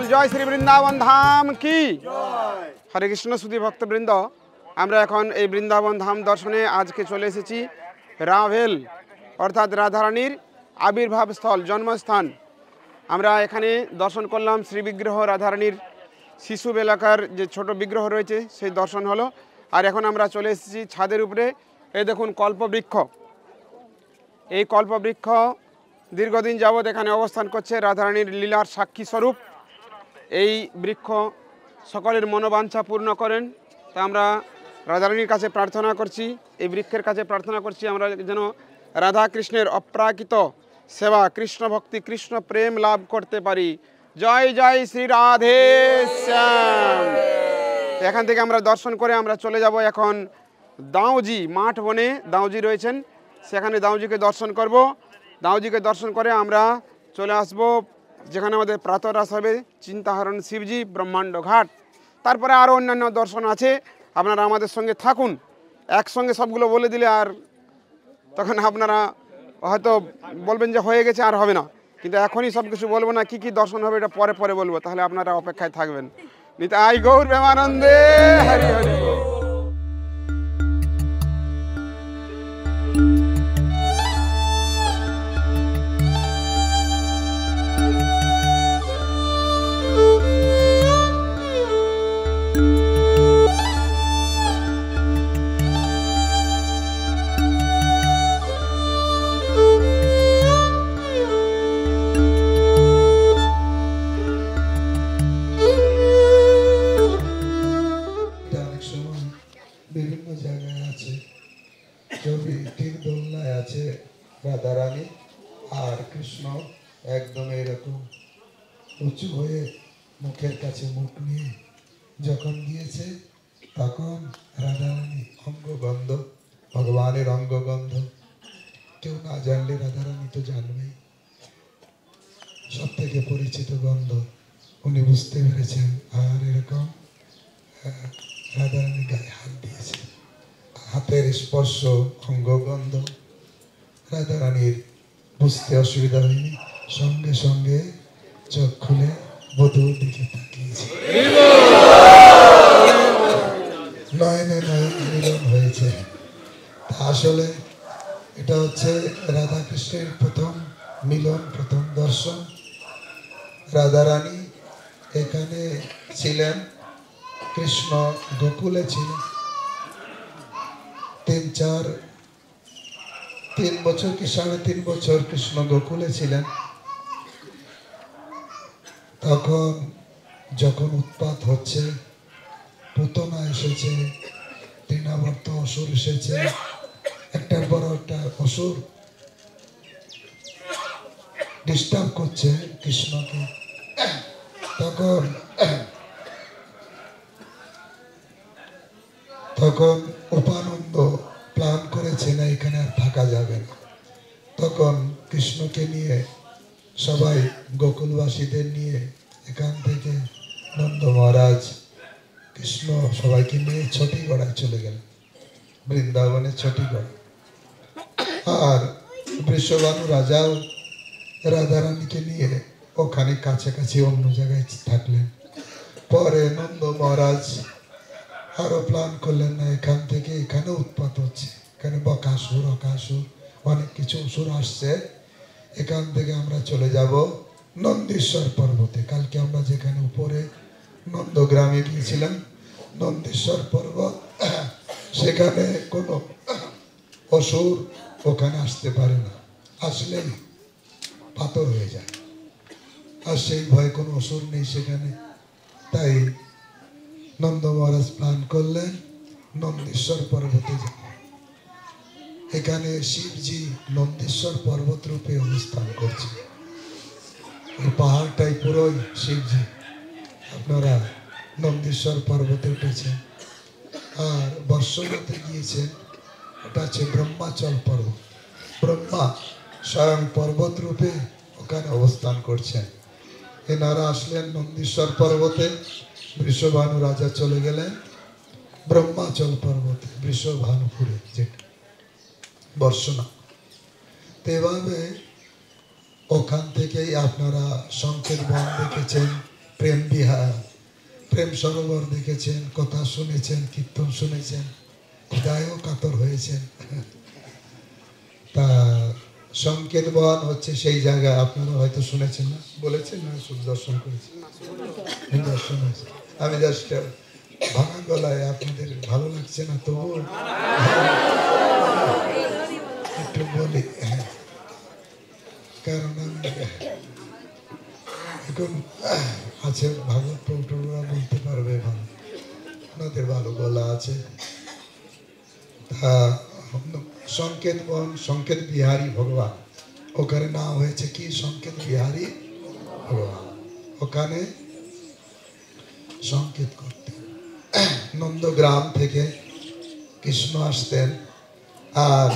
बोल जय श्री বৃন্দাবন ধাম কি হরে কৃষ্ণ সুধী ভক্তবৃন্দ আমরা এখন এই বৃন্দাবন ধাম দর্শনে আজকে চলে এসেছি রাভেল অর্থাৎ রাধারানীর আবির্ভাব স্থল জন্মস্থান আমরা এখানে দর্শন করলাম শ্রী বিগ্রহ রাধারানীর শিশু বেলাকার যে ছোট বিগ্রহ রয়েছে সেই দর্শন হলো আর এখন আমরা চলে এসেছি ছাদের উপরে এই দেখুন কল্পবৃক্ষ এই কল্পবৃক্ষ দীর্ঘদিন যাবৎ এখানে অবস্থান করছে রাধারানীর লীলার সাক্ষী স্বরূপ এই বৃক্ষ সকলের মনোবাঞ্ছা পূর্ণ করেন তা আমরা রাধারানীর কাছে প্রার্থনা করছি এই বৃক্ষের কাছে প্রার্থনা করছি আমরা যেন রাধা কৃষ্ণের অপ্রাকৃত সেবা কৃষ্ণ ভক্তি কৃষ্ণ প্রেম লাভ করতে পারি জয় জয় শ্রী রাধে শ্যাম এখান থেকে আমরা দর্শন করে আমরা চলে যাব এখন দাউজি মাঠ বনে দাউজি রয়েছেন সেখানে দাউজিকে দর্শন করব দাউজিকে দর্শন করে আমরা চলে আসব যেখানে আমাদের প্রাতরাস হবে চিন্তাহরণ শিবজি ব্রহ্মাণ্ড ঘাট তারপরে আরও অন্যান্য দর্শন আছে আপনারা আমাদের সঙ্গে থাকুন একসঙ্গে সবগুলো বলে দিলে আর তখন আপনারা হয়তো বলবেন যে হয়ে গেছে আর হবে না কিন্তু এখনই সব কিছু বলবো না কি কি দর্শন হবে এটা পরে পরে বলবো তাহলে আপনারা অপেক্ষায় থাকবেন নিতাই গৌর প্রেমানন্দে হরি হরি রাধারানী আর কৃষ্ণ একদম এরকম উঁচু হয়ে মুখের কাছে মুখ নিয়ে যখন গিয়েছে তখন রাধারানী অঙ্গগন্ধ ভগবানের অঙ্গগন্ধ কেউ না জানলে রাধারানী তো জানবেই সব থেকে পরিচিত গন্ধ উনি বুঝতে পেরেছেন আর এরকম রাধারানী গায়ে হাত দিয়েছে হাতের স্পর্শ অঙ্গগন্ধ রাধারানীর বুঝতে অসুবিধা হয়নি সঙ্গে সঙ্গে চোখ খুলে বধূর দিকে তাকিয়েছে নয়নে নয়ন মিলন হয়েছে আসলে এটা হচ্ছে রাধা কৃষ্ণের প্রথম মিলন প্রথম দর্শন রাধারানী এখানে ছিলেন কৃষ্ণ গোকুলে ছিলেন 3 বছর কি 3.5 বছর কৃষ্ণ গোকুলে ছিলেন তখন যখন উৎপাত হচ্ছে পুতনা এসেছে তৃণাবর্ত অসুর এসেছে একটার পর একটা অসুর ডিস্টার্ব করছে কৃষ্ণকে তখন উপানন্দ প্ল্যান করেছে না এখানে আর থাকা যাবে না তখন কৃষ্ণকে নিয়ে সবাই গোকুলবাসীদের নিয়ে এখান থেকে নন্দ মহারাজ কৃষ্ণ সবাইকে নিয়ে ছটিগড়ায় চলে গেলেন বৃন্দাবনে ছটিগড় আর বৃষভানু রাজাও রাধারানীকে নিয়ে ওখানে কাছাকাছি অন্য জায়গায় থাকলেন পরে নন্দ মহারাজ আরো প্ল্যান করলেন না এখান থেকে এখানে উৎপাত হচ্ছে এখানে বকাসুর অকাসুর অনেক কিছু অসুর আসছে এখান থেকে আমরা চলে যাব নন্দেশ্বর পর্বতে কালকে আমরা যেখানে উপরে নন্দগ্রামে গিয়েছিলাম নন্দেশ্বর পর্বত সেখানে কোনো অসুর ওখানে আসতে পারে না আসলেই পাথর হয়ে যায় আর সেই ভয়ে কোনো অসুর নেই সেখানে তাই নন্দ মহারাজ প্ল্যান করলেন নন্দেশ্বর পর্বতে যাব এখানে শিবজি নন্দেশ্বর পর্বত রূপে অবস্থান করছে এই পাহাড়টাই পুরোই শিবজি আপনারা নন্দেশ্বর পর্বতে উঠেছেন আর বর্ষনাতে গিয়েছেন এটা হচ্ছে ব্রহ্মাচল পর্বত ব্রহ্মা স্বয়ং পর্বত রূপে ওখানে অবস্থান করছেন এনারা আসলেন নন্দেশ্বর পর্বতে বৃষভানু রাজা চলে গেলেন ব্রহ্মাচল পর্বতে বৃষভানুপুরে যেটা বর্ষনা তো এভাবে ওখান থেকেই আপনারা সংকেত বন দেখেছেন প্রেম বিহার, প্রেম সরোবর দেখেছেন, কথা শুনেছেন, কীর্তন শুনেছেন, হৃদয়ও কাতর হয়েছেন। তা সংকেত বন হচ্ছে সেই জায়গা, আপনারা হয়তো শুনেছেন না, বলেছেন না, শুধু দর্শন করেছেন? দর্শন হয়েছে। আমি জাস্ট ভাঙা গলায়, আপনাদের ভালো লাগছে না তবু একটু বলি, কারণ আমি এখন আছে ভাগবত প্রভুরা বলতে পারবে ভালো, ওনাদের ভালো গলা আছে। তা সংকেত বন, সংকেত বিহারী ভগবান, ওখানে নাম হয়েছে কি সংকেত বিহারী ভগবান। ওখানে সংকেত করতেন, নন্দগ্রাম থেকে কৃষ্ণ আসতেন, আর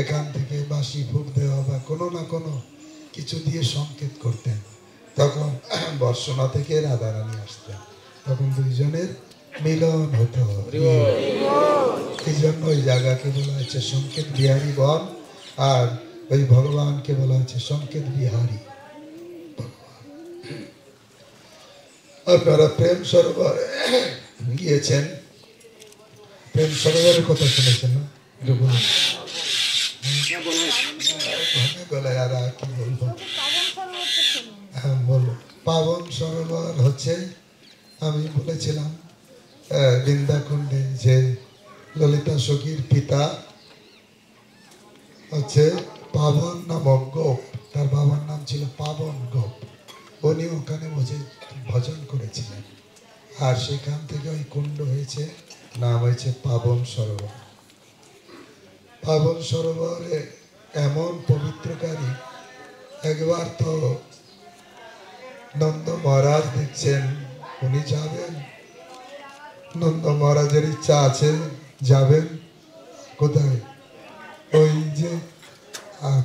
এখান থেকে বাসি ভোগ দেওয়া বা কোনো না কোনো কিছু দিয়ে সংকেত করতেন। তখন বর্ষনা থেকে রাধারানী আসতেন, তখন দুইজনের মিলন হতো। এই জন্য ওই জায়গাকে বলা হয়েছে সংকেত বিহারী বন, আর ওই ভগবানকে বলা হয়েছে সংকেত বিহারী ভগবান। আপনারা প্রেম সরোবর গিয়েছেন, প্রেম সরোবরের কথা শুনেছেন না? গলায় আর কি বলবো, হ্যাঁ বলো। পাবন সরোবর হচ্ছে, আমি বলেছিলাম বৃন্দাকুণ্ডে যে ললিতা সখীর পিতা হচ্ছে পাবন নামক গোপ, তার বাবার নাম ছিল পাবন গোপ। উনি ওখানে বসে ভজন করেছিলেন, আর সেখান থেকে ওই কুণ্ড হয়েছে, নাম হয়েছে পাবন সরোবর। পাবন সরোবরে এমন পবিত্রকারী, একবার তো নন্দ মহারাজ দেখছেন, উনি যাবেন, নন্দ মহারাজের ইচ্ছা আছে যাবেন কোথায়, ওই যে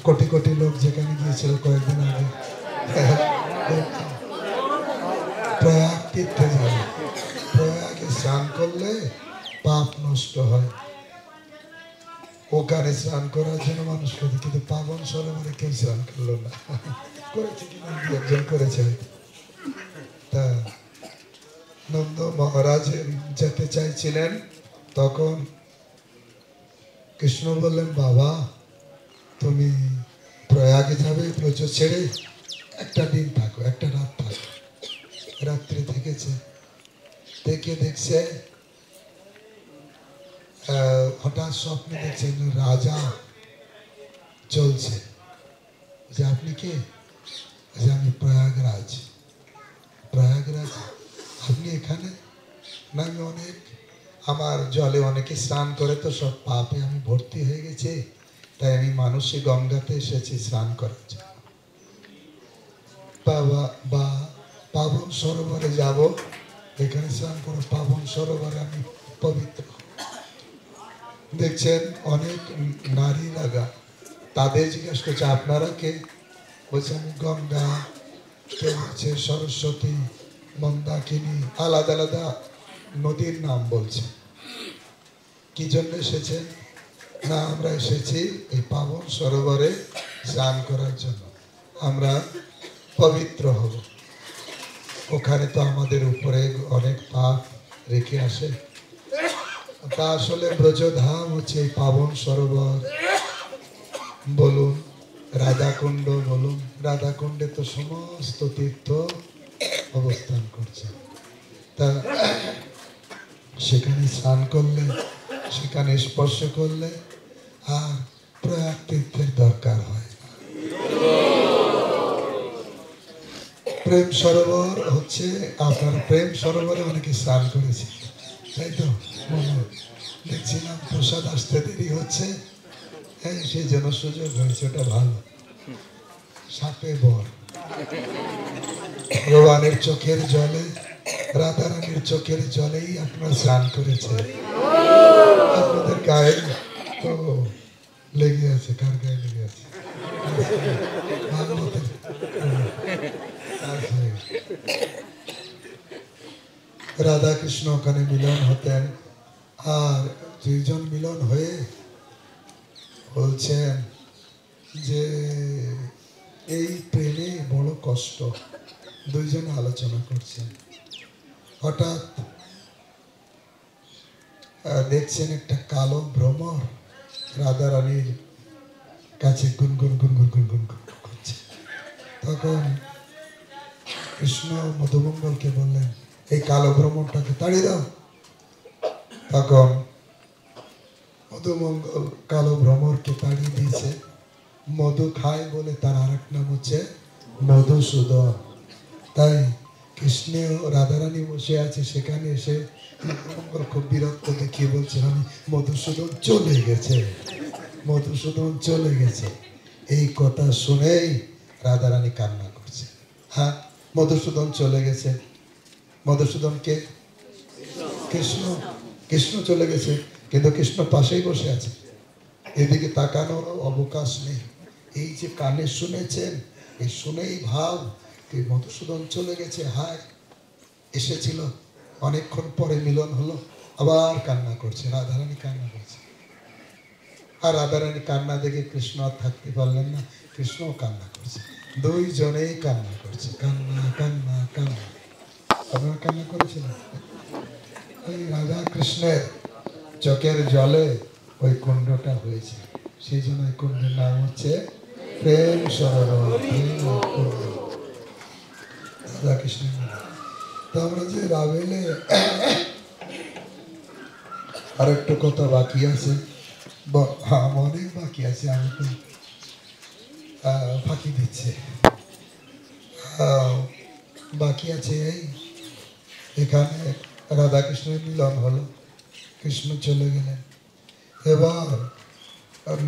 কোটি কোটি লোক যেখানে গিয়েছিল কয়েকদিন আগে, প্রয়াগ তীর্থে যাবে। প্রয়াগে স্নান করলে পাপ নষ্ট হয়, ওখানে স্নান করার জন্য মানুষ করে, কিন্তু পাবন সরোবরে কেউ স্নান করলো না। করেছে কিনা একজন করেছে। তা নন্দ মহারাজ যেতে চাইছিলেন, তখন কৃষ্ণ বললেন, বাবা তুমি প্রয়াগে যাবে, ব্রজ ছেড়ে একটা দিন থাকো, একটা রাত থাকো। রাত্রে থেকেছে, দেখে দেখছে হঠাৎ স্বপ্নে দেখছেন রাজা চলছে, যে আপনি কে? যে আমি প্রয়াগরাজ। প্রয়াগরাজ আপনি এখানে? না, আমি অনেক, আমার জলে অনেকে স্নান করে তো সব পাপে আমি ভর্তি হয়ে গেছি, তাই আমি মানসী গঙ্গাতে এসেছি স্নান করার জন্য। বা পাবন সরোবরে যাব, এখানে স্নান করো, পাবন সরোবরে আমি পবিত্র। দেখছেন অনেক নারী লাগা, তাদের জিজ্ঞেস করছে আপনারা কে? বলছে আমি গঙ্গা, কেউ হচ্ছে সরস্বতী, মন্দাকিনী, আলাদা আলাদা নদীর নাম বলছে। কি জন্য এসেছেন? না, আমরা এসেছি এই পাবন সরোবরে স্নান করার জন্য, আমরা পবিত্র হব। ওখানে তো আমাদের উপরে অনেক পাপ রেখে আসে। তা আসলে ব্রজধাম হচ্ছে এই পাবন সরোবর বলুন, রাধাকুণ্ড বলুন, রাধাকুণ্ডে তো সমস্ত তীর্থ অবস্থান করছে। তা সেখানে স্নান করলে, সেখানে স্পর্শ করলে আর প্রয়াগ তীর্থের দরকার হয় না। প্রেম সরোবর হচ্ছে, আপনার প্রেম সরোবরে অনেকে স্নান করেছে, তাই তো? দেখছিলাম প্রসাদ আসতে দেরি হচ্ছে, হ্যাঁ সেই জন্য সুযোগ হয়েছে, ওটা ভালো। সাপে বর, ভগবানের চোখের জলে, রাধারানীর চোখের জলেই আপনার স্নান করেছে। আপনাদের গায়ে তো লেগে আছে, কার গায়ে লেগে আছে? রাধা কৃষ্ণ ওখানে মিলন হতেন, আর দুইজন মিলন হয়ে বলছেন যে এই প্রেমে বড় কষ্ট, দুইজন আলোচনা করছেন। হঠাৎ দেখছেন একটা কালো ভ্রমর রাধা রানীর কাছে গুনগুন গুনগুন গুনগুন করছে। তখন কৃষ্ণ মধুমঙ্গলকে বললেন, এই কালো ভ্রমরটাকে তাড়িয়ে দাও। তখন মধুমঙ্গল কালো ভ্রমরকে তাড়িয়ে দিয়েছে। মধু খায় বলে তার আরেক নাম হচ্ছে মধুসূদন। তাই কৃষ্ণ রাধারানী বসে আছে, সেখানে এসে মধুমঙ্গল খুব বিরক্ত দেখিয়ে বলছেন, আমি মধুসূদন চলে গেছে, মধুসূদন চলে গেছে। এই কথা শুনেই রাধারানী কান্না করছে। হ্যাঁ, মধুসূদন চলে গেছে। মধুসূদনকে কৃষ্ণ, কৃষ্ণ চলে গেছে, কিন্তু কৃষ্ণ পাশেই বসে আছে, এদিকে তাকানোর অবকাশ নেই। এই যে কানে শুনেছেন, এই শুনেই ভাব এই মধুসূদন চলে গেছে। হায়, এসেছিল, অনেকক্ষণ পরে মিলন হলো, আবার কান্না করছে। রাধারানী কান্না করছে। আর রাধারানী কান্না দেখে কৃষ্ণ আর থাকতে পারলেন না, কৃষ্ণও কান্না করছে। দুইজনেই কান্না করছে, কান্না কান্না কান্না। আপনারা কান্না করেছিলেন? ওই রাধা কৃষ্ণের চোখের জলে ওই কুণ্ডটা হয়েছে, সেই জন্য ওই কুণ্ডের নাম হচ্ছে প্রেম সরোবর, প্রেম কুণ্ড, রাধা কৃষ্ণের নাম। তো আমরা যে রাভেলে আর একটু কথা বাকি আছে, অনেক বাকি আছে, আমি তো ফাঁকি দিচ্ছে। বাকি আছে এই, এখানে রাধা কৃষ্ণের মিলন হলো, কৃষ্ণ চলে গেলেন। এবার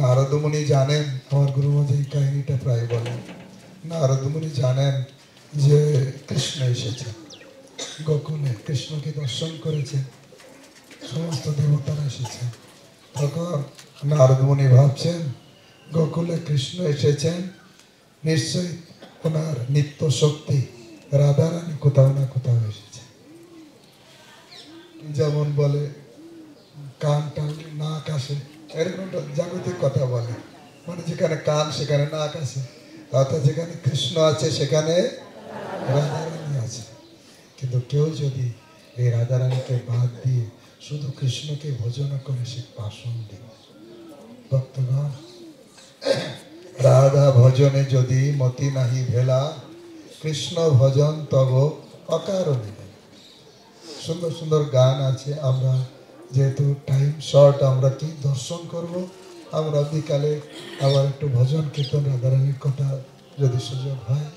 নারদমুনি জানেন, আমার গুরুমহারাজ এই কাহিনীটা প্রায় বলেন, নারদমুনি জানেন যে কৃষ্ণ এসেছেন গোকুলে, কৃষ্ণকে দর্শন করেছেন, সমস্ত দেবতারা এসেছেন। তখন নারদমুনি ভাবছেন, গোকুলে কৃষ্ণ এসেছেন, নিশ্চয়ই ওনার নিত্য শক্তি রাধারানী কোথাও না কোথাও এসেছে। যেমন বলে কান টানলে নাক আসে, এরকম জাগতিক কথা বলে, মানে যেখানে কান সেখানে নাক আসে, অর্থাৎ যেখানে কৃষ্ণ আছে সেখানে রাধারানী আছে। কিন্তু কেউ যদি এই রাধারানীকে বাদ দিয়ে শুধু কৃষ্ণকে ভজন করে, সে পাষণ্ডী। ভক্তগণ, রাধা ভজনে যদি মতি নাহি ভেলা, কৃষ্ণ ভজন তব অকারণে। সুন্দর সুন্দর গান আছে, আমরা যেহেতু টাইম শর্ট, আমরা কি দর্শন করব, আমরা বিকালে আবার একটু ভজন কীর্তন রাধারানীর কথা যদি সুযোগ হয়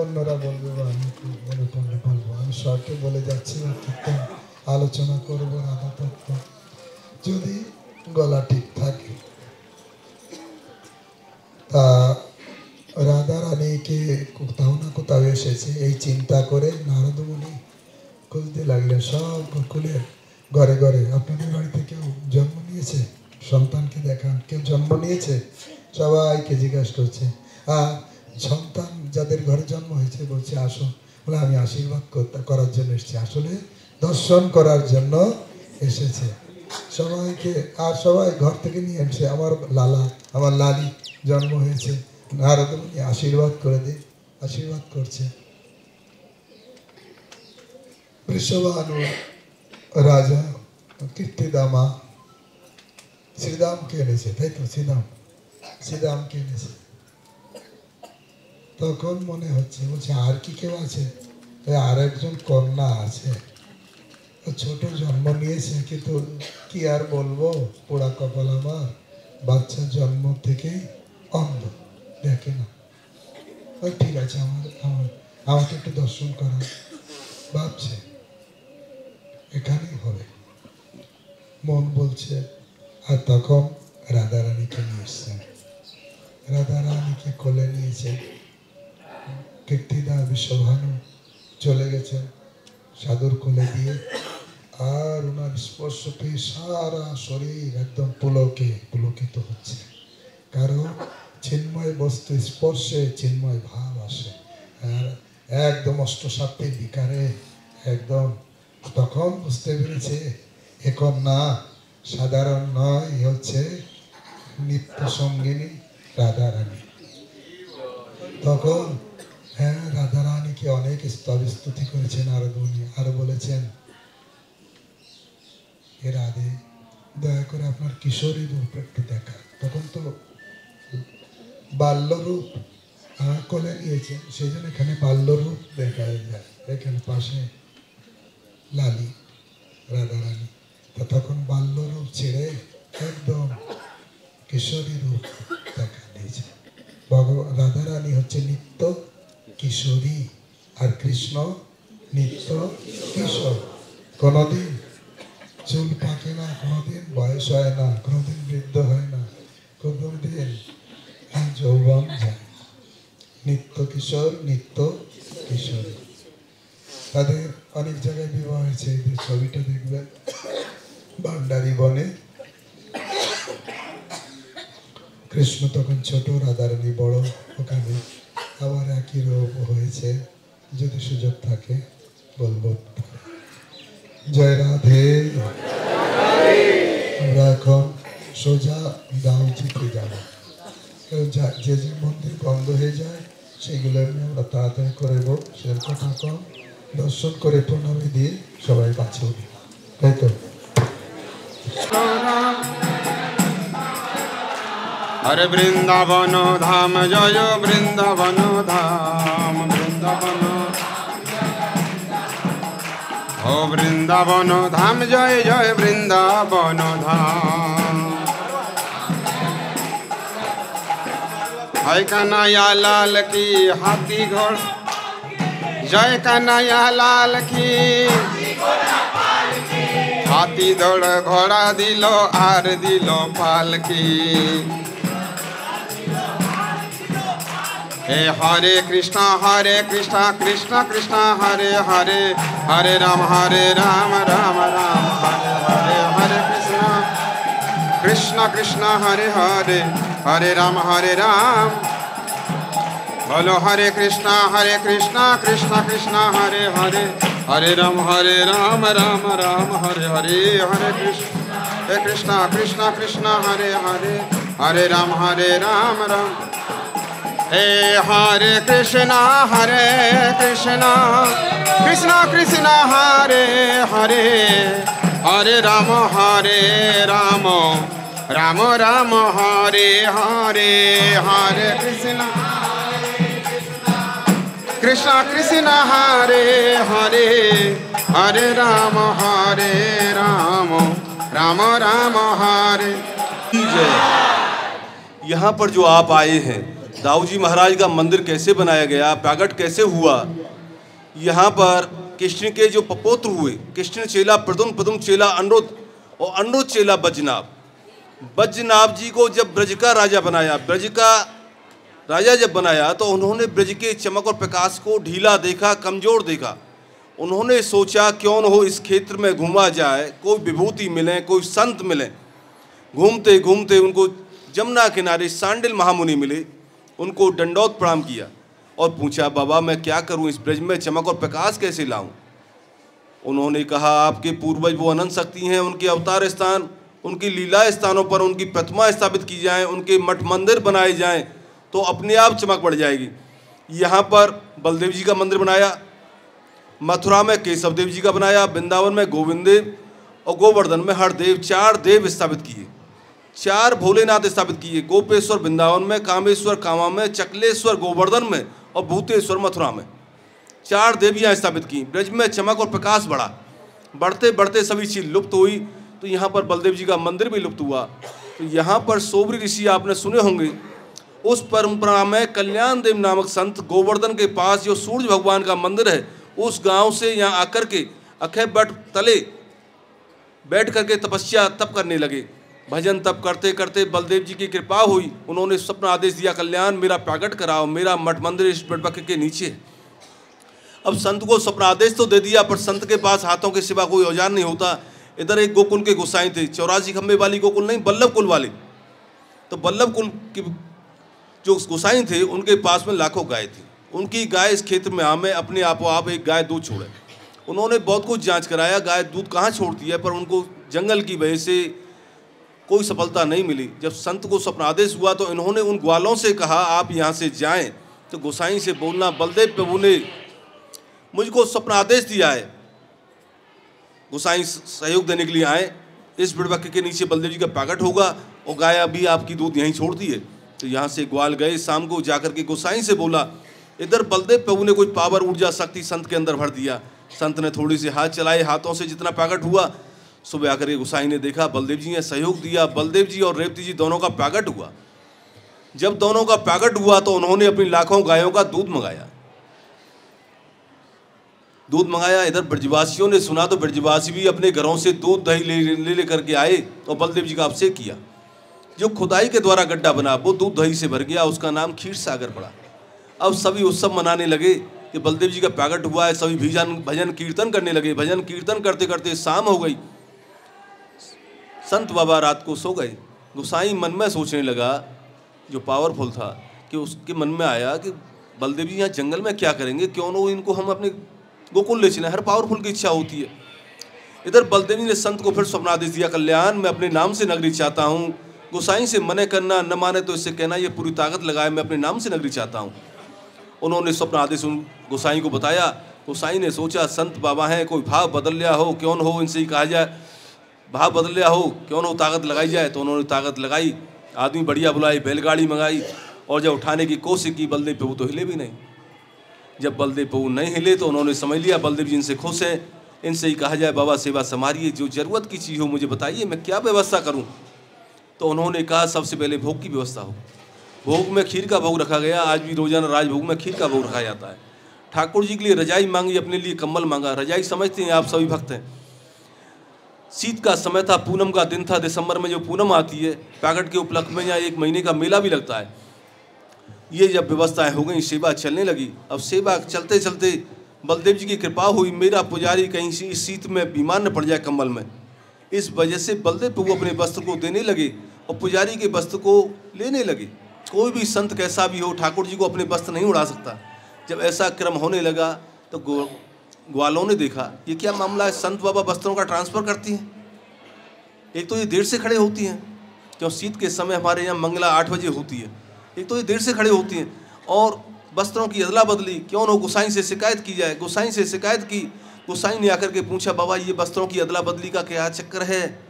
অন্যরা বলবে বা আমি একটু মনে পড়লে বলবো। আমি শর্টে বলে যাচ্ছি, আর কীর্তন আলোচনা করবো রাধা তত্ত্ব, যদি গলা ঠিক থাকে। তা রাধারানীকে কোথাও না কোথাও এসেছে, এই চিন্তা করে নারদমুনি খুঁজতে লাগলেন সব গোকুলের ঘরে ঘরে। আপনাদের বাড়িতে কেউ জন্ম নিয়েছে? সন্তানকে দেখান, কেউ জন্ম নিয়েছে? সবাইকে জিজ্ঞাসা করছে। আর সন্তান যাদের ঘরে জন্ম হয়েছে বলছে আসো, বলে আমি আশীর্বাদ করার জন্য এসেছি, আসলে দর্শন করার জন্য এসেছে সবাইকে। আর সবাই ঘর থেকে নিয়ে এসে, আমার লালা আমার লালি জন্ম হয়েছে, নারদমুনি আশীর্বাদ করে দে, আশীর্বাদ করছে। বৃষভানু রাজা কীর্তিদামা শ্রীদামকে এনেছে, তাই তো? শ্রীদামকে এনেছে। তখন মনে হচ্ছে, বলছে আর কি কেউ আছে? আর একজন কন্যা আছে, ছোট জন্ম নিয়েছে, কিন্তু কি আর বলবো, পোড়া কপাল আমার, বাচ্চা জন্ম থেকেই অন্ধ, দেখে না। ঠিক আছে, আমাকে একটু দর্শন করা, ভাবছে এখানেই হবে, মন বলছে। আর তখন রাধারানীকে নিয়ে এসছেন, রাধারানীকে কোলে নিয়েছে। কীর্তিদা বিশ্বভানু চলে গেছেন সাধুর কোলে দিয়ে, আর ওনার স্পর্শ পেয়ে সারা শরীর একদম পুলকিত হচ্ছে। কারণ চিন্ময় বস্তু স্পর্শে চিন্ময় ভাব আসে, আর একদম অষ্টসাত্ত্বিক বিকারে একদম। তখন বুঝতে পেরেছে এখন না, সাধারণ নয়, হচ্ছে নিত্য সঙ্গিনী রাধারানী। তখন হ্যাঁ, রাধারানীকে অনেক স্তুতি করেছেন নারদমুনি, আরো বলেছেন হে রাধে, দয়া করে আপনার কিশোরী রূপ একটু দেখা। তখন তো বাল্যরূপ কোলে নিয়েছেন, সেই জন্য এখানে বাল্যরূপ দেখা যায়। এখানে পাশে লালি রাধারানী, তখন বাল্যরূপ ছেড়ে একদম কিশোরী রূপ দেখা দিয়েছে। রাধারানী হচ্ছে নিত্য কিশোরী, আর কৃষ্ণ নিত্য কিশোর। কোনোদিন চুল পাকে না, কোনোদিন বয়স হয় না, কোনোদিন বৃদ্ধ হয় না, কোনোদিন যৌবন যায়। নিত্য কিশোর, নিত্য কিশোরী। তাদের অনেক জায়গায় বিবাহ হয়েছে। এই যে ছবিটা দেখবেন, ভান্ডারী বনে কৃষ্ণ তখন ছোট, রাধারানী বড়। ওখানে আবার একই রূপ হয়েছে, যদি সুযোগ থাকে বলবো। জয় রাধে। আমরা এখন সোজা দাউজিতে যাব। যে যে মন্দির বন্ধ হয়ে যায় সেগুলো আমরা তাড়াতাড়ি করবো, সেরকম কথা কম দর্শন করে প্রণামী দিয়ে সবাই পাচ্ছে উঠি, তাই তো? हरे वृंदावन धाम जय वृंदावन धाम, वृंदावन ओ वृंदावन धाम जय जय वृंदावन धाम। जय कन्हैया लाल की हाथी घोड़ा, जय कन्हैया लाल की हाथी दौड़ घोड़ा दिलो आर दिलो पालकी। हे हरे कृष्णा कृष्ण कृष्ण हरे हरे, हरे राम राम राम हरे हरे, हरे कृष्णा कृष्ण कृष्ण हरे हरे, हरे राम बोलो हरे कृष्णा कृष्ण कृष्ण हरे हरे, हरे राम राम राम हरे हरे, हरे कृष्णा कृष्ण कृष्ण हरे हरे, हरे राम राम। हे हरे कृष्णा कृष्ण कृष्ण हरे हरे, हरे राम राम राम हरे हरे, हरे कृष्णा कृष्ण कृष्ण हरे हरे, हरे राम राम राम हरे। यहाँ पर जो आप आए हैं, दाऊजी महाराज का मंदिर कैसे बनाया गया, प्रागट कैसे हुआ, यहाँ पर कृष्ण के जो पपौत्र हुए, कृष्ण चेला प्रदुम्न चेला अनिरुद्ध और अनिरुद्ध चेला बज्रनाभ जी को जब ब्रज का राजा बनाया, ब्रज का राजा जब बनाया तो उन्होंने ब्रज के चमक और प्रकाश को ढीला देखा, कमज़ोर देखा। उन्होंने सोचा क्यों न हो इस क्षेत्र में घूमा जाए, कोई विभूति मिले, कोई संत मिले। घूमते घूमते उनको जमुना किनारे सांडिल महामुनि मिले, उनको दंडौत प्रणाम किया और पूछा, बाबा मैं क्या करूं, इस ब्रज में चमक और प्रकाश कैसे लाऊं। उन्होंने कहा, आपके पूर्वज वो अनंत शक्ति हैं, उनके अवतार स्थान, उनकी लीला स्थानों पर उनकी प्रतिमा स्थापित की जाए, उनके मठ मंदिर बनाए जाएं तो अपने आप चमक बढ़ जाएगी। यहाँ पर बलदेव जी का मंदिर बनाया, मथुरा में केशव देव जी का बनाया, वृंदावन में गोविंद देव और गोवर्धन में हरदेव, 4 देव स्थापित किए, 4 भोलेनाथ स्थापित किए। गोपेश्वर वृंदावन में, कामेश्वर कामा में, चकलेश्वर गोवर्धन में और भूतेश्वर मथुरा में 4 देवियाँ स्थापित की। ब्रज में चमक और प्रकाश बढ़ा, बढ़ते बढ़ते सभी चीज़ लुप्त हुई, तो यहाँ पर बलदेव जी का मंदिर भी लुप्त हुआ। तो यहाँ पर सोबरी ऋषि आपने सुने होंगे, उस परंपरा में कल्याण देव नामक संत गोवर्धन के पास जो सूर्य भगवान का मंदिर है, उस गांव से यहाँ आकर के अखय बट तले बैठ करके तपस्या तप करने लगे। भजन तप करते करते बलदेव जी की कृपा हुई, उन्होंने स्वप्न आदेश दिया, कल्याण मेरा प्रागट कराओ, मेरा मठ मंदिर इस बटबक के नीचे है। अब संत को स्वप्न आदेश तो दे दिया, पर संत के पास हाथों के सिवा कोई औजार नहीं होता। इधर एक गोकुल के गोसाई थे, 84 खंबे वाली गोकुल नहीं, बल्लभ कुल वाले। तो बल्लभ कुल की जो गोसाई थे, उनके पास में लाखों गाय थी। उनकी गाय इस क्षेत्र में आमे अपने आप एक गाय दूध छोड़े। उन्होंने बहुत कुछ जांच कराया, गाय दूध कहाँ छोड़ती है, पर उनको जंगल की वजह से कोई सफलता नहीं मिली। जब संत को स्वप्न आदेश हुआ तो इन्होंने उन ग्वालों से कहा, आप यहाँ से जाएं तो गोसाई से बोलना, बलदेव प्रभु ने मुझको स्वप्न आदेश दिया है। गोसाई सहयोग देने के लिए आए। इस बिड़वक्क के नीचे बलदेव जी का प्रकट होगा और गाय अभी आपकी दूध यहीं छोड़ दी है। तो यहाँ से ग्वाल गए, शाम को जाकर के गोसाई से बोला, इधर बलदेव प्रभु ने कोई पावर, ऊर्जा, शक्ति संत के अंदर भर दिया। संत ने थोड़ी सी हाथ चलाए, हाथों से जितना प्रकट हुआ, सुबह आकर के गोसाई ने देखा बलदेव जी ने सहयोग दिया। बलदेव जी और रेवती जी दोनों का प्रकट हुआ। जब दोनों का प्रकट हुआ तो उन्होंने अपनी लाखों गायों का दूध मंगाया। इधर ब्रजवासियों ने सुना तो ब्रजवासी भी अपने घरों से दूध दही ले करके आए और बलदेव जी का अभिषेक किया। जो खुदाई के द्वारा गड्ढा बना वो दूध दही से भर गया, उसका नाम क्षीर सागर पड़ा। अब सभी उत्सव मनाने लगे कि बलदेव जी का प्रकट हुआ है। सभी भजन कीर्तन करने लगे। भजन कीर्तन करते करते शाम हो गई। संत बाबा रात को सो गए। गोसाई मन में सोचने लगा, जो पावरफुल था, कि उसके मन में आया कि बलदेव जी यहाँ जंगल में क्या करेंगे, क्यों न इनको हम अपने गोकुल ले चलें। हर पावरफुल की इच्छा होती है। इधर बलदेव जी ने संत को फिर स्वप्न आदेश दिया, कल्याण मैं अपने नाम से नगरी चाहता हूँ। गोसाई से मने करना, न माने तो इससे कहना ये पूरी ताकत लगाए, मैं अपने नाम से नगरी चाहता हूँ। उन्होंने स्वप्न आदेश गोसाई को बताया। गोसाई ने सोचा संत बाबा हैं, कोई भाव बदल लिया हो, क्यों न हो इनसे ही कहा जाए, भाव बदल लिया हो, क्यों न हो ताकत लगाई जाए। तो उन्होंने ताकत लगाई, आदमी बढ़िया बुलाई, बैलगाड़ी मंगाई और जब उठाने की कोशिश की, बलदेव प्रभु तो हिले भी नहीं। जब बलदेव प्रभु नहीं हिले तो उन्होंने समझ लिया बलदेव जी इनसे खुश हैं, इनसे ही कहा जाए बाबा सेवा संभालिए, जो ज़रूरत की चीज़ हो मुझे बताइए, मैं क्या व्यवस्था करूं। तो उन्होंने कहा सबसे पहले भोग की व्यवस्था हो। भोग में खीर का भोग रखा गया। आज भी रोजाना राजभोग में खीर का भोग रखा जाता है। ठाकुर जी के लिए रजाई मांगी, अपने लिए कंबल मांगा। रजाई समझते हैं आप सभी भक्त हैं। शीत का समय था, पूनम का दिन था। दिसंबर में जो पूनम आती है, प्रकट के उपलक्ष्य में यहाँ 1 महीने का मेला भी लगता है। ये जब व्यवस्थाएं हो गई, सेवा चलने लगी। अब सेवा चलते चलते बलदेव जी की कृपा हुई, मेरा पुजारी कहीं इस शीत में बीमार न पड़ जाए कंबल में। इस वजह से बलदेव प्रभु अपने वस्त्र को देने लगे और पुजारी के वस्त्र को लेने लगे। कोई भी संत कैसा भी हो, ठाकुर जी को अपने वस्त्र नहीं उड़ा सकता। जब ऐसा क्रम होने लगा तो ग्वालों ने देखा ये क्या मामला है, संत बाबा वस्त्रों का ट्रांसफर करती हैं। एक तो ये देर से खड़े होती हैं, क्यों शीत के समय हमारे यहाँ मंगला 8 बजे होती है। एक तो ये देर से खड़े होती हैं और वस्त्रों की अदला बदली, क्यों न गोसाई से शिकायत की जाए। गोसाई से शिकायत की। गोसाई ने आकर के पूछा बाबा ये वस्त्रों की अदला बदली का क्या चक्कर है।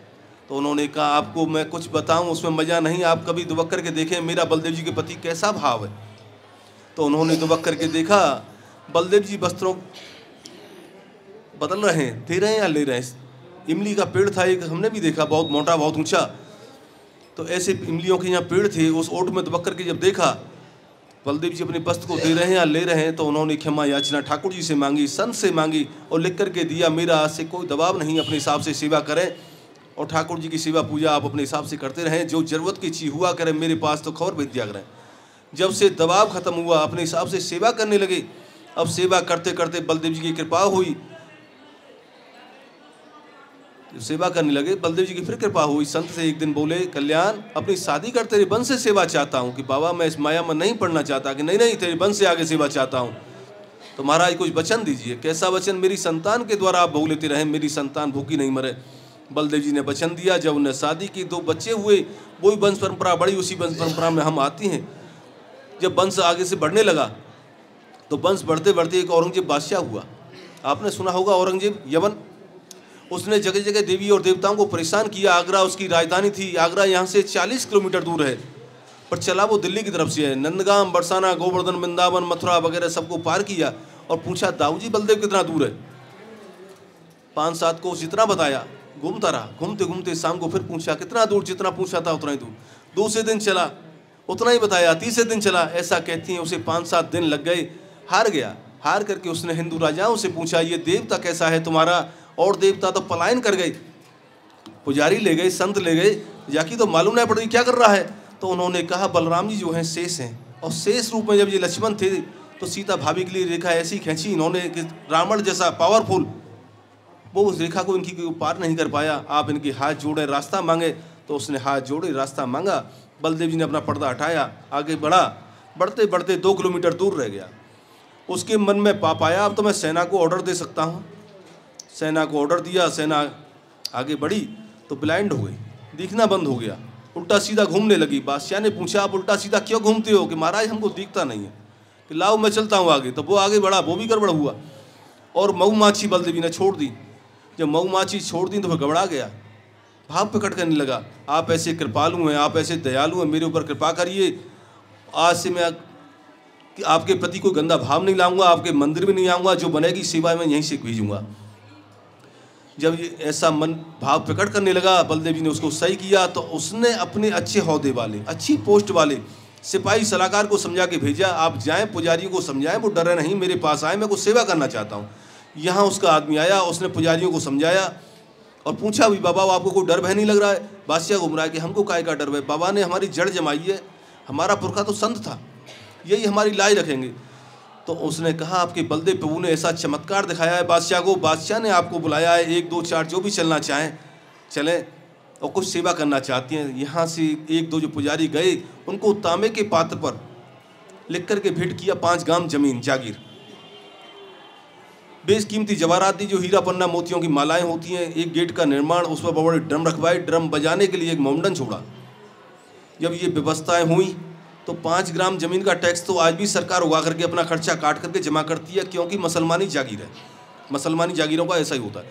तो उन्होंने कहा आपको मैं कुछ बताऊं उसमें मज़ा नहीं, आप कभी दुबक करके देखें मेरा बलदेव जी के प्रति कैसा भाव है। तो उन्होंने दुबक करके देखा, बलदेव जी वस्त्रों बदल रहे हैं, दे रहे हैं या ले रहे हैं। इमली का पेड़ था एक, हमने भी देखा, बहुत मोटा बहुत ऊंचा। तो ऐसे इमलियों के यहाँ पेड़ थे, उस ओट में दुबक करके जब देखा बलदेव जी अपने वस्त्र को दे रहे हैं या ले रहे हैं, तो उन्होंने क्षमा याचना ठाकुर जी से मांगी, संत से मांगी और लिख करके दिया मेरा आज से कोई दबाव नहीं, अपने हिसाब से सेवा करें और ठाकुर जी की सेवा पूजा आप अपने हिसाब से करते रहें। जो ज़रूरत की चीज़ हुआ करें मेरे पास तो खबर भेज दिया करें। जब से दबाव खत्म हुआ, अपने हिसाब से सेवा करने लगे। अब सेवा करते करते बलदेव जी की कृपा हुई, सेवा करने लगे। बलदेव जी की फिर कृपा हुई। संत से एक दिन बोले कल्याण अपनी शादी कर तेरे वंश से सेवा चाहता हूँ, कि बाबा मैं इस माया में नहीं पढ़ना चाहता, कि नहीं नहीं तेरे वंश से आगे सेवा चाहता हूँ। तो महाराज कुछ वचन दीजिए। कैसा वचन? मेरी संतान के द्वारा आप भोग लेते रहें, मेरी संतान भूखी नहीं मरे। बलदेव जी ने वचन दिया। जब उन्हें शादी की, 2 बच्चे हुए, वही वंश परंपरा बढ़ी, उसी वंश परंपरा में हम आती हैं। जब वंश आगे से बढ़ने लगा तो वंश बढ़ते बढ़ते एक औरंगजेब बादशाह हुआ। आपने सुना होगा औरंगजेब यवन। उसने जगह जगह देवी और देवताओं को परेशान किया। आगरा उसकी राजधानी थी। आगरा यहाँ से 40 किलोमीटर दूर है, पर चला वो दिल्ली की तरफ से है। नंदगाम, बरसाना, गोवर्धन, वृंदावन, मथुरा वगैरह सबको पार किया और पूछा दाऊ जी बलदेव कितना दूर है। 5-7 कोस जितना बताया, घूमता रहा। घूमते घूमते शाम को फिर पूछा कितना दूर, जितना पूछा था उतना ही दूर। दूसरे दिन चला, उतना ही बताया। तीसरे दिन चला। ऐसा कहती हैं उसे 5-7 दिन लग गए। हार गया। हार करके उसने हिंदू राजाओं से पूछा ये देवता कैसा है तुम्हारा, और देवता तो पलायन कर गए। पुजारी ले गए, संत ले गए, जाकी तो मालूम नहीं पड़ी क्या कर रहा है। तो उन्होंने कहा बलराम जी जो हैं शेष हैं, और शेष रूप में जब ये लक्ष्मण थे तो सीता भाभी के लिए रेखा ऐसी खींची इन्होंने कि रावण जैसा पावरफुल वो उस रेखा को इनकी पार नहीं कर पाया। आप इनके हाथ जोड़े, रास्ता मांगे। तो उसने हाथ जोड़े, रास्ता मांगा। बलदेव जी ने अपना पर्दा हटाया, आगे बढ़ा। बढ़ते बढ़ते 2 किलोमीटर दूर रह गया। उसके मन में पाप आया, अब तो मैं सेना को ऑर्डर दे सकता हूँ। सेना को ऑर्डर दिया। सेना आगे बढ़ी तो ब्लाइंड हो गई, दिखना बंद हो गया, उल्टा सीधा घूमने लगी। बादशाह ने पूछा आप उल्टा सीधा क्यों घूमते हो? कि महाराज हमको दिखता नहीं है। कि लाओ मैं चलता हूँ आगे। तो वो आगे बढ़ा, वो भी गड़बड़ हुआ और मऊमाछी बलदेव जी ने छोड़ दी। जब मऊमाछी छोड़ दी तो फिर घबरा गया, भाव प्रकट करने लगा, आप ऐसे कृपालु हैं, आप ऐसे दयालु हैं, मेरे ऊपर कृपा करिए। आज से मैं आपके प्रति कोई गंदा भाव नहीं लाऊंगा, आपके मंदिर में नहीं आऊँगा, जो बनेगी सेवा में यहीं से भेजूँगा। जब ये ऐसा मन भाव प्रकट करने लगा, बलदेव जी ने उसको सही किया। तो उसने अपने अच्छे औहदे वाले, अच्छी पोस्ट वाले सिपाही सलाहकार को समझा के भेजा, आप जाएं पुजारियों को समझाएं, वो डरे नहीं, मेरे पास आए, मैं कुछ सेवा करना चाहता हूँ। यहाँ उसका आदमी आया, उसने पुजारियों को समझाया और पूछा, भी बाबा आपको कोई डर भय नहीं लग रहा है? बादशाह घूम रहा है कि हमको काय का डर भय, बाबा ने हमारी जड़ जमाई है, हमारा पुरखा तो संत था, यही हमारी लाई रखेंगे। तो उसने कहा, आपके बलदेव प्रभु ने ऐसा चमत्कार दिखाया है बादशाह को, बादशाह ने आपको बुलाया है, 1 2 4 जो भी चलना चाहें चलें और कुछ सेवा करना चाहती हैं। यहाँ से 1 2 जो पुजारी गए, उनको तांबे के पात्र पर लिख करके भेंट किया 5 गाम जमीन जागीर, बेशकीमती जवाहरात दी, जो हीरा पन्ना मोतियों की मालाएं होती हैं, एक गेट का निर्माण, उस पर बड़े ड्रम रखवाए, ड्रम बजाने के लिए एक मोमडन छोड़ा। जब ये व्यवस्थाएं हुई तो 5 ग्राम जमीन का टैक्स तो आज भी सरकार उगा करके अपना खर्चा काट करके जमा करती है, क्योंकि मुसलमानी जागीर है। मुसलमानी जागीरों का ऐसा ही होता है,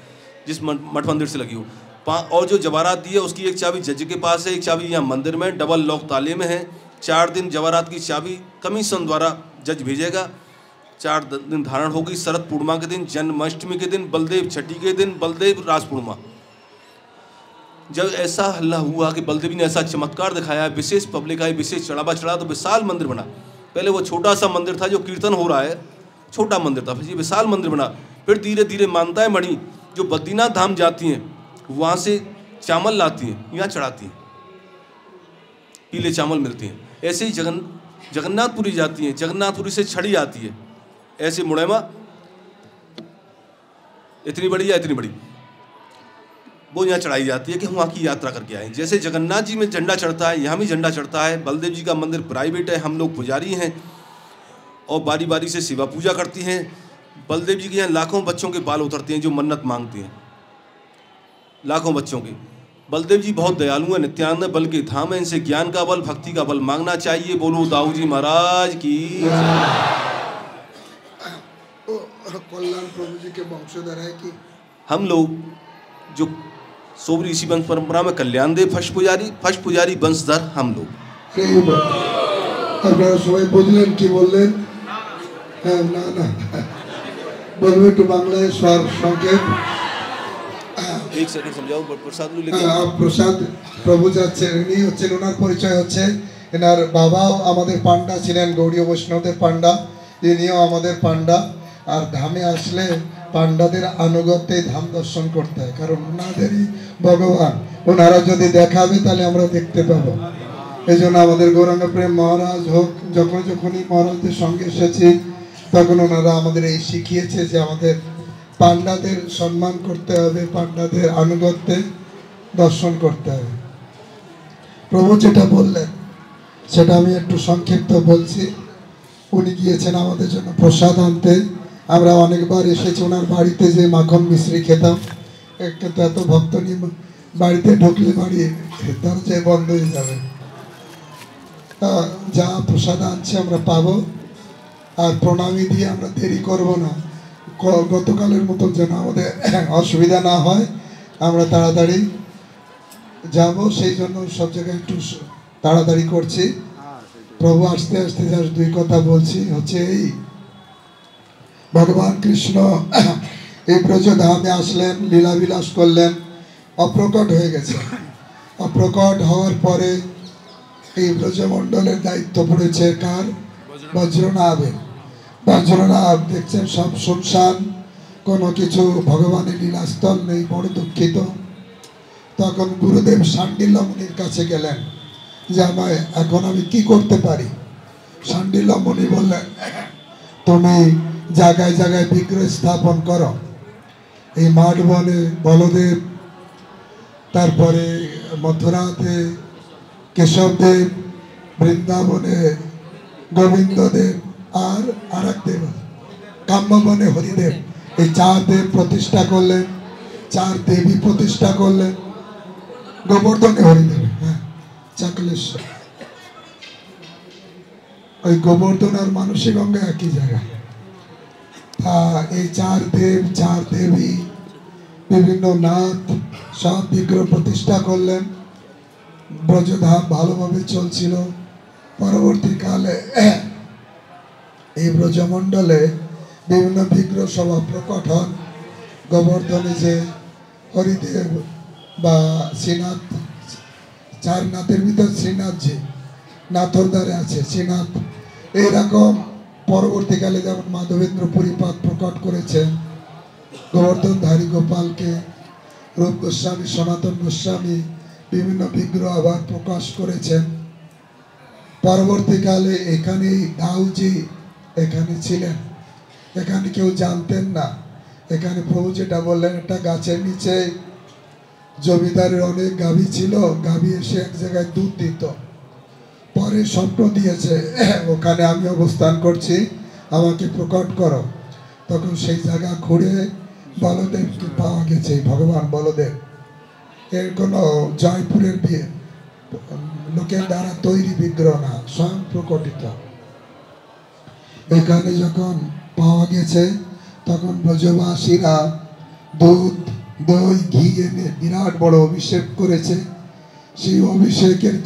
जिस मठ मंदिर से लगी हो। और जो जवाहरात दी है उसकी एक चाबी जज के पास है, एक चाबी यहाँ मंदिर में डबल लॉक ताले में है। 4 दिन जवाहरात की चाबी कमीशन द्वारा जज भेजेगा, 4 दिन धारण होगी, शरद पूर्णिमा के दिन, जन्माष्टमी के दिन, बलदेव छठी के दिन, बलदेव रास पूर्णिमा। जब ऐसा हल्ला हुआ कि बलदेव ने ऐसा चमत्कार दिखाया, विशेष पब्लिक आई, विशेष चढ़ावा चढ़ा, तो विशाल मंदिर बना। पहले वो छोटा सा मंदिर था जो कीर्तन हो रहा है, छोटा मंदिर था, फिर ये विशाल मंदिर बना। फिर धीरे धीरे मान्यताएं बढ़ी, जो बद्रीनाथ धाम जाती हैं वहाँ से चावल लाती हैं, यहाँ चढ़ाती हैं, पीले चावल मिलते हैं। ऐसे ही जगन्नाथपुरी जाती हैं, जगन्नाथपुरी से छड़ी आती है, ऐसे मुड़ैमा इतनी बड़ी या इतनी बड़ी, वो यहाँ चढ़ाई जाती है कि हम वहाँ की यात्रा करके आए। जैसे जगन्नाथ जी में झंडा चढ़ता है, यहाँ भी झंडा चढ़ता है। बलदेव जी का मंदिर प्राइवेट है, हम लोग पुजारी हैं और बारी बारी से सेवा पूजा करती हैं। बलदेव जी के यहाँ लाखों बच्चों के बाल उतरते हैं जो मन्नत मांगते हैं, लाखों बच्चों के। बलदेव जी बहुत दयालु हैं, नित्यानंद बल के धाम है, इनसे ज्ञान का बल, भक्ति का बल मांगना चाहिए। बोलो दाऊ जी महाराज की। कल्याण प्रभु जी के वंशधर है कि हम लोग जो सोबरी ऋषि वंश परंपरा में कल्याण देव फर्स्ट पुजारी वंशधर हम लोग। আপনারা সবাই বুঝলেন কি বললেন? না না বলবো একটু বাংলায় স্বর সংক্ষেপ। एक सेकंड समझाओ, प्रसाद लेके প্রসাদ প্রভু যাচ্ছেন, ইনি হচ্ছেন, ওনার পরিচয় হচ্ছে, এনার বাবাও আমাদের পান্ডা ছিলেন, গৌড়ীয় বৈষ্ণবদের পান্ডা, ইনিও আমাদের পান্ডা। আর ধামে আসলে পান্ডাদের আনুগত্যে ধাম দর্শন করতে হয়, কারণ ওনাদেরই ভগবান, ওনারা যদি দেখাবে তাহলে আমরা দেখতে পাবো। এই জন্য আমাদের গৌরাঙ্গ প্রেম মহারাজ হোক, যখনই মহারাজদের সঙ্গে এসেছি তখন ওনারা আমাদের এই শিখিয়েছে যে আমাদের পান্ডাদের সম্মান করতে হবে, পান্ডাদের আনুগত্যে দর্শন করতে হবে। প্রভু যেটা বললেন সেটা আমি একটু সংক্ষিপ্ত বলছি। উনি গিয়েছেন আমাদের জন্য প্রসাদ আনতে, আমরা অনেকবার এসেছি ওনার বাড়িতে, যে মাখন মিশ্রি খেতাম, কিন্তু এত ভক্ত নিয়ে বাড়িতে ঢুকলে বাড়ি দরজায় বন্ধ হয়ে যাবে। যা প্রসাদ আনছে আমরা পাবো, আর প্রণামী দিয়ে আমরা দেরি করব না, গতকালের মতো যেন আমাদের অসুবিধা না হয়, আমরা তাড়াতাড়ি যাব, সেই জন্য সব জায়গায় একটু তাড়াতাড়ি করছি। প্রভু আসতে আসতে যার 2 কথা বলছি হচ্ছে এই, ভগবান কৃষ্ণ এই ব্রজ ধামে আসলেন, লীলাবিলাস করলেন, অপ্রকট হয়ে গেছে। অপ্রকট হওয়ার পরে এই ব্রজমণ্ডলের দায়িত্ব পড়েছে কার? বজ্রনাভের। বজ্রনাভ দেখছেন সব শুনশান, কোনো কিছু ভগবানের লীলাস্থল নেই, বড় দুঃখিত। তখন গুরুদেব শাণ্ডিল্য মুনির কাছে গেলেন যে আমায় এখন আমি কি করতে পারি? শাণ্ডিল্য মুনি বললেন, তুমি জায়গায় জায়গায় বিগ্রহ স্থাপন করো, এই মাঠ বনে বলদেব, তারপরে মথুরাতে কেশবদেব, বৃন্দাবনে গোবিন্দদেব, আর এক দেব কাম্যবনে হরিদেব, এই 4 দেব প্রতিষ্ঠা করলেন, 4 দেবী প্রতিষ্ঠা করলেন। গোবর্ধনে হরিদেব, হ্যাঁ, চাকলেশ্বর। ওই গোবর্ধন আর মানসী গঙ্গা একই জায়গায়। তা এই চার দেব চার দেবী বিভিন্ন নাথ সব বিগ্রহ প্রতিষ্ঠা করলেন। ব্রজধাম ভালোভাবে চলছিল। পরবর্তীকালে এই ব্রজমণ্ডলে বিভিন্ন বিগ্রহ সভা প্রকট হন। গোবর্ধনে যে হরিদেব বা শ্রীনাথ, চার নাথের ভিতর শ্রীনাথ যে নাথর দ্বারে আছে শ্রীনাথ, এইরকম পরবর্তীকালে যেমন মাধবেন্দ্র পুরীপাদ প্রকট করেছেন গোবর্ধনধারী গোপালকে, রূপ গোস্বামী সনাতন গোস্বামী বিভিন্ন বিগ্রহ আবার প্রকাশ করেছেন। পরবর্তীকালে এখানেই দাউজি এখানে ছিলেন। এখানে কেউ জানতেন না। এখানে প্রভু যেটা বললেন, একটা গাছের নিচে জমিদারের অনেক গাভী ছিল, গাভী এসে এক জায়গায় দুধ দিত। পরে স্বপ্ন দিয়েছে ওখানে আমি অবস্থান করছি, আমাকে প্রকট করো। তখন সেই জায়গা ঘুরে বলদেবকে পাওয়া গেছে, ভগবান বলদেব। এর কোনো জয়পুরের লোকের দ্বারা তৈরি বিগ্রহ না, স্বয়ং প্রকটিত। এখানে যখন পাওয়া গেছে তখন ব্রজবাসীরা দুধ দই ঘি এনে বিরাট বড় অভিষেক করেছে। সেই অভিষেকের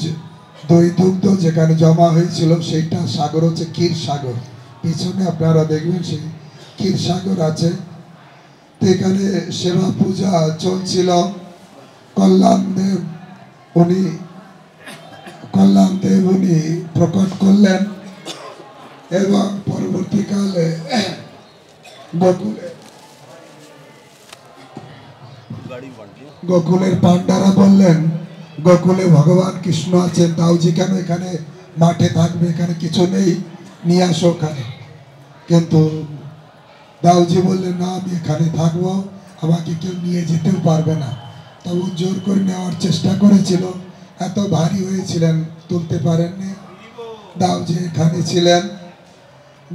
দই দুগ্ধ যেখানে জমা হয়েছিল সেইটা সাগর হচ্ছে ক্ষীর সাগর। পিছনে আপনারা দেখবেন সেই ক্ষীর সাগর আছে। তো এখানে সেবা পূজা চলছিল। কল্যাণদেব উনি প্রকট করলেন এবং পরবর্তীকালে গোকুলের পান্ডারা বললেন গোকুলে ভগবান কৃষ্ণ আছেন, দাউজি কেন এখানে মাঠে থাকবে, এখানে কিছু নেই, নিয়ে আসো ওখানে। কিন্তু দাউজি বললেন না, আমি এখানে থাকবো, আমাকে কেউ নিয়ে যেতেও পারবে না। তবু জোর করে নেওয়ার চেষ্টা করেছিল, এত ভারী হয়েছিলেন তুলতে পারেননি। দাউজি এখানে ছিলেন।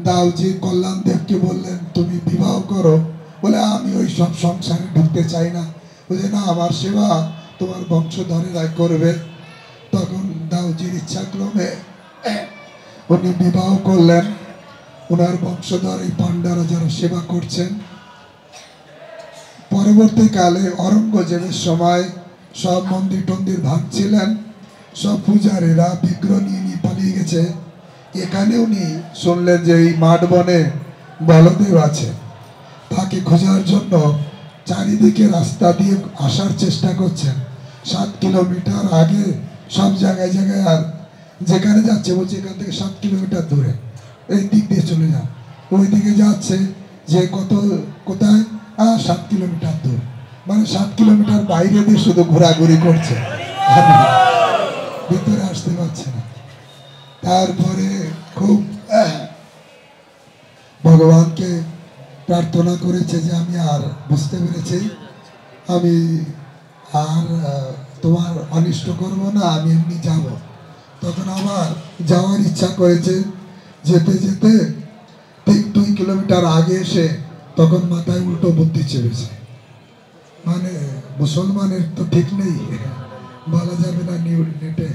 দাউজি কল্যাণদেবকে বললেন তুমি বিবাহ করো। বলে আমি ওই সব সংসারে ঢুকতে চাই না। বলে না, আমার সেবা তোমার বংশধরেরাই করবে। তখন দাউজির ইচ্ছাক্রমে উনি বিবাহ করলেন। ওনার বংশধর এই পান্ডারা যারা সেবা করছেন। পরবর্তীকালে অরঙ্গজেবের সময় সব মন্দির টন্দির ভাঙছিলেন, সব পূজারীরা বিগ্রহ নিয়ে পালিয়ে গেছে। এখানে উনি শুনলেন যে এই মাঠ বনে বলদেব আছে। তাকে খোঁজার জন্য চারিদিকে রাস্তা দিয়ে আসার চেষ্টা করছেন। 7 কিলোমিটার আগে সব জায়গায় জায়গায়, আর যেখানে যাচ্ছে বলছে এখান থেকে 7 কিলোমিটার দূরে, এই দিক দিয়ে চলে যান। ওই দিকে যাচ্ছে যে কোথায় 7 কিলোমিটার দূর, মানে 7 কিলোমিটার বাইরে দিয়ে শুধু ঘোরাঘুরি করছে, ভিতরে আসতে পারছে না। তারপরে খুব ভগবানকে প্রার্থনা করেছে যে আমি আর বুঝতে পেরেছি, আমি আর তোমার অনিষ্ট করব না, আমি এমনি যাব। তখন আবার যাওয়ার ইচ্ছা করেছে। যেতে যেতে ঠিক 2 কিলোমিটার আগে এসে তখন মাথায় উল্টো বুদ্ধি চেপেছে। মানে মুসলমানের তো ঠিক নেই, বলা যাবে না নেটে।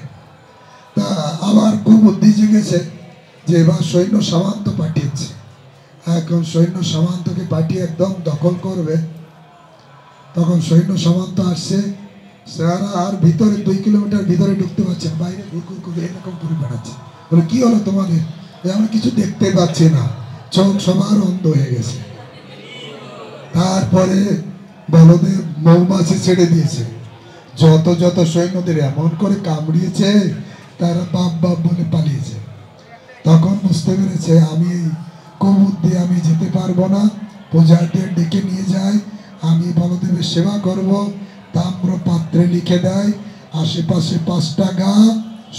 তা আবার খুব বুদ্ধি জেগেছে যে এবার সৈন্য সামন্ত পাঠিয়েছে, এখন সৈন্য সামন্তকে পাঠিয়ে একদম দখল করবে। তখন সৈন্য সামন্ত আসছে, সারা আর ভিতরে 2 কিলোমিটার ভিতরে ঢুকতে পারছেন, বাইরে ঘুরঘুর এরকম ঘুরে বেড়াচ্ছে। বলে কি হলো তোমাদের? আমরা কিছু দেখতে পাচ্ছি না, চোখ সবার অন্ধ হয়ে গেছে। তারপরে বলদেব মৌমাছি ছেড়ে দিয়েছে, যত যত সৈন্যদের এমন করে কামড়িয়েছে তারা বাপ বাপ বলে পালিয়েছে। তখন বুঝতে পেরেছে আমি কুবুদ্ধি, আমি যেতে পারবো না, পূজারদের ডেকে নিয়ে যায়, আমি বলদেবের সেবা করব। তাম্র পাত্রে লিখে দেয়, আশেপাশে 5টা গা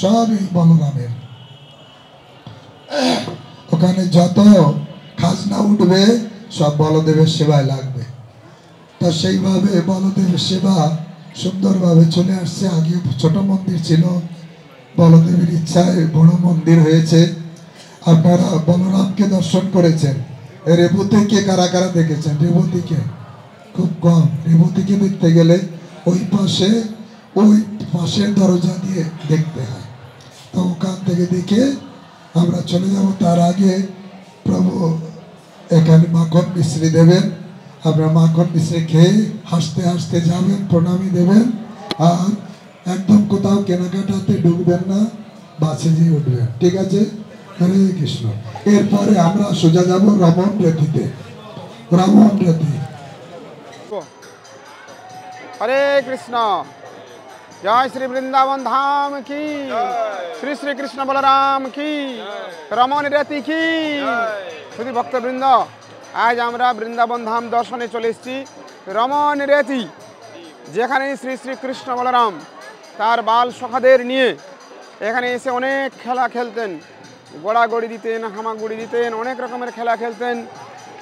সব এই বলরামের, ওখানে যত খাজনা উঠবে সব বলদেবের সেবায় লাগবে। তা সেইভাবে বলদেবের সেবা সুন্দরভাবে চলে আসছে। আগে ছোট মন্দির ছিল, বলদেবের ইচ্ছায় বড় মন্দির হয়েছে। আপনারা বলরামকে দর্শন করেছেন, রেবতীকে কারা কারা দেখেছেন? রেবতীকে খুব কম। রেবতীকে দেখতে গেলে ওই পাশের দরজা দিয়ে দেখতে হয়। তো ওখান থেকে দেখে আমরা চলে যাব, তার আগে প্রভু এখানে মাখন মিশ্রি দেবেন। আপনারা মাখন মিশ্রি খেয়ে হাসতে হাসতে যাবেন, প্রণামী দেবেন, আর একদম কোথাও কেনাকাটাতে ঢুকবেন না, বাসে যেয়ে উঠবেন, ঠিক আছে? হরে কৃষ্ণ। এরপরে আমরা সোজা যাব রমন রেতিতে। রমন রেতি। हरे कृष्ण। जय श्री वृंदावन धाम की, श्री श्री कृष्ण बलराम की, रमन रेती की। শুধু ভক্তবৃন্দ, আজ আমরা বৃন্দাবন ধাম দর্শনে চলে এসেছি রমন রেতি, যেখানে শ্রী শ্রী কৃষ্ণ বলরাম তার বাল সখাদের নিয়ে এখানে এসে অনেক খেলা খেলতেন, গোড়াগড়ি দিতেন, হামাগুড়ি দিতেন, অনেক রকমের খেলা খেলতেন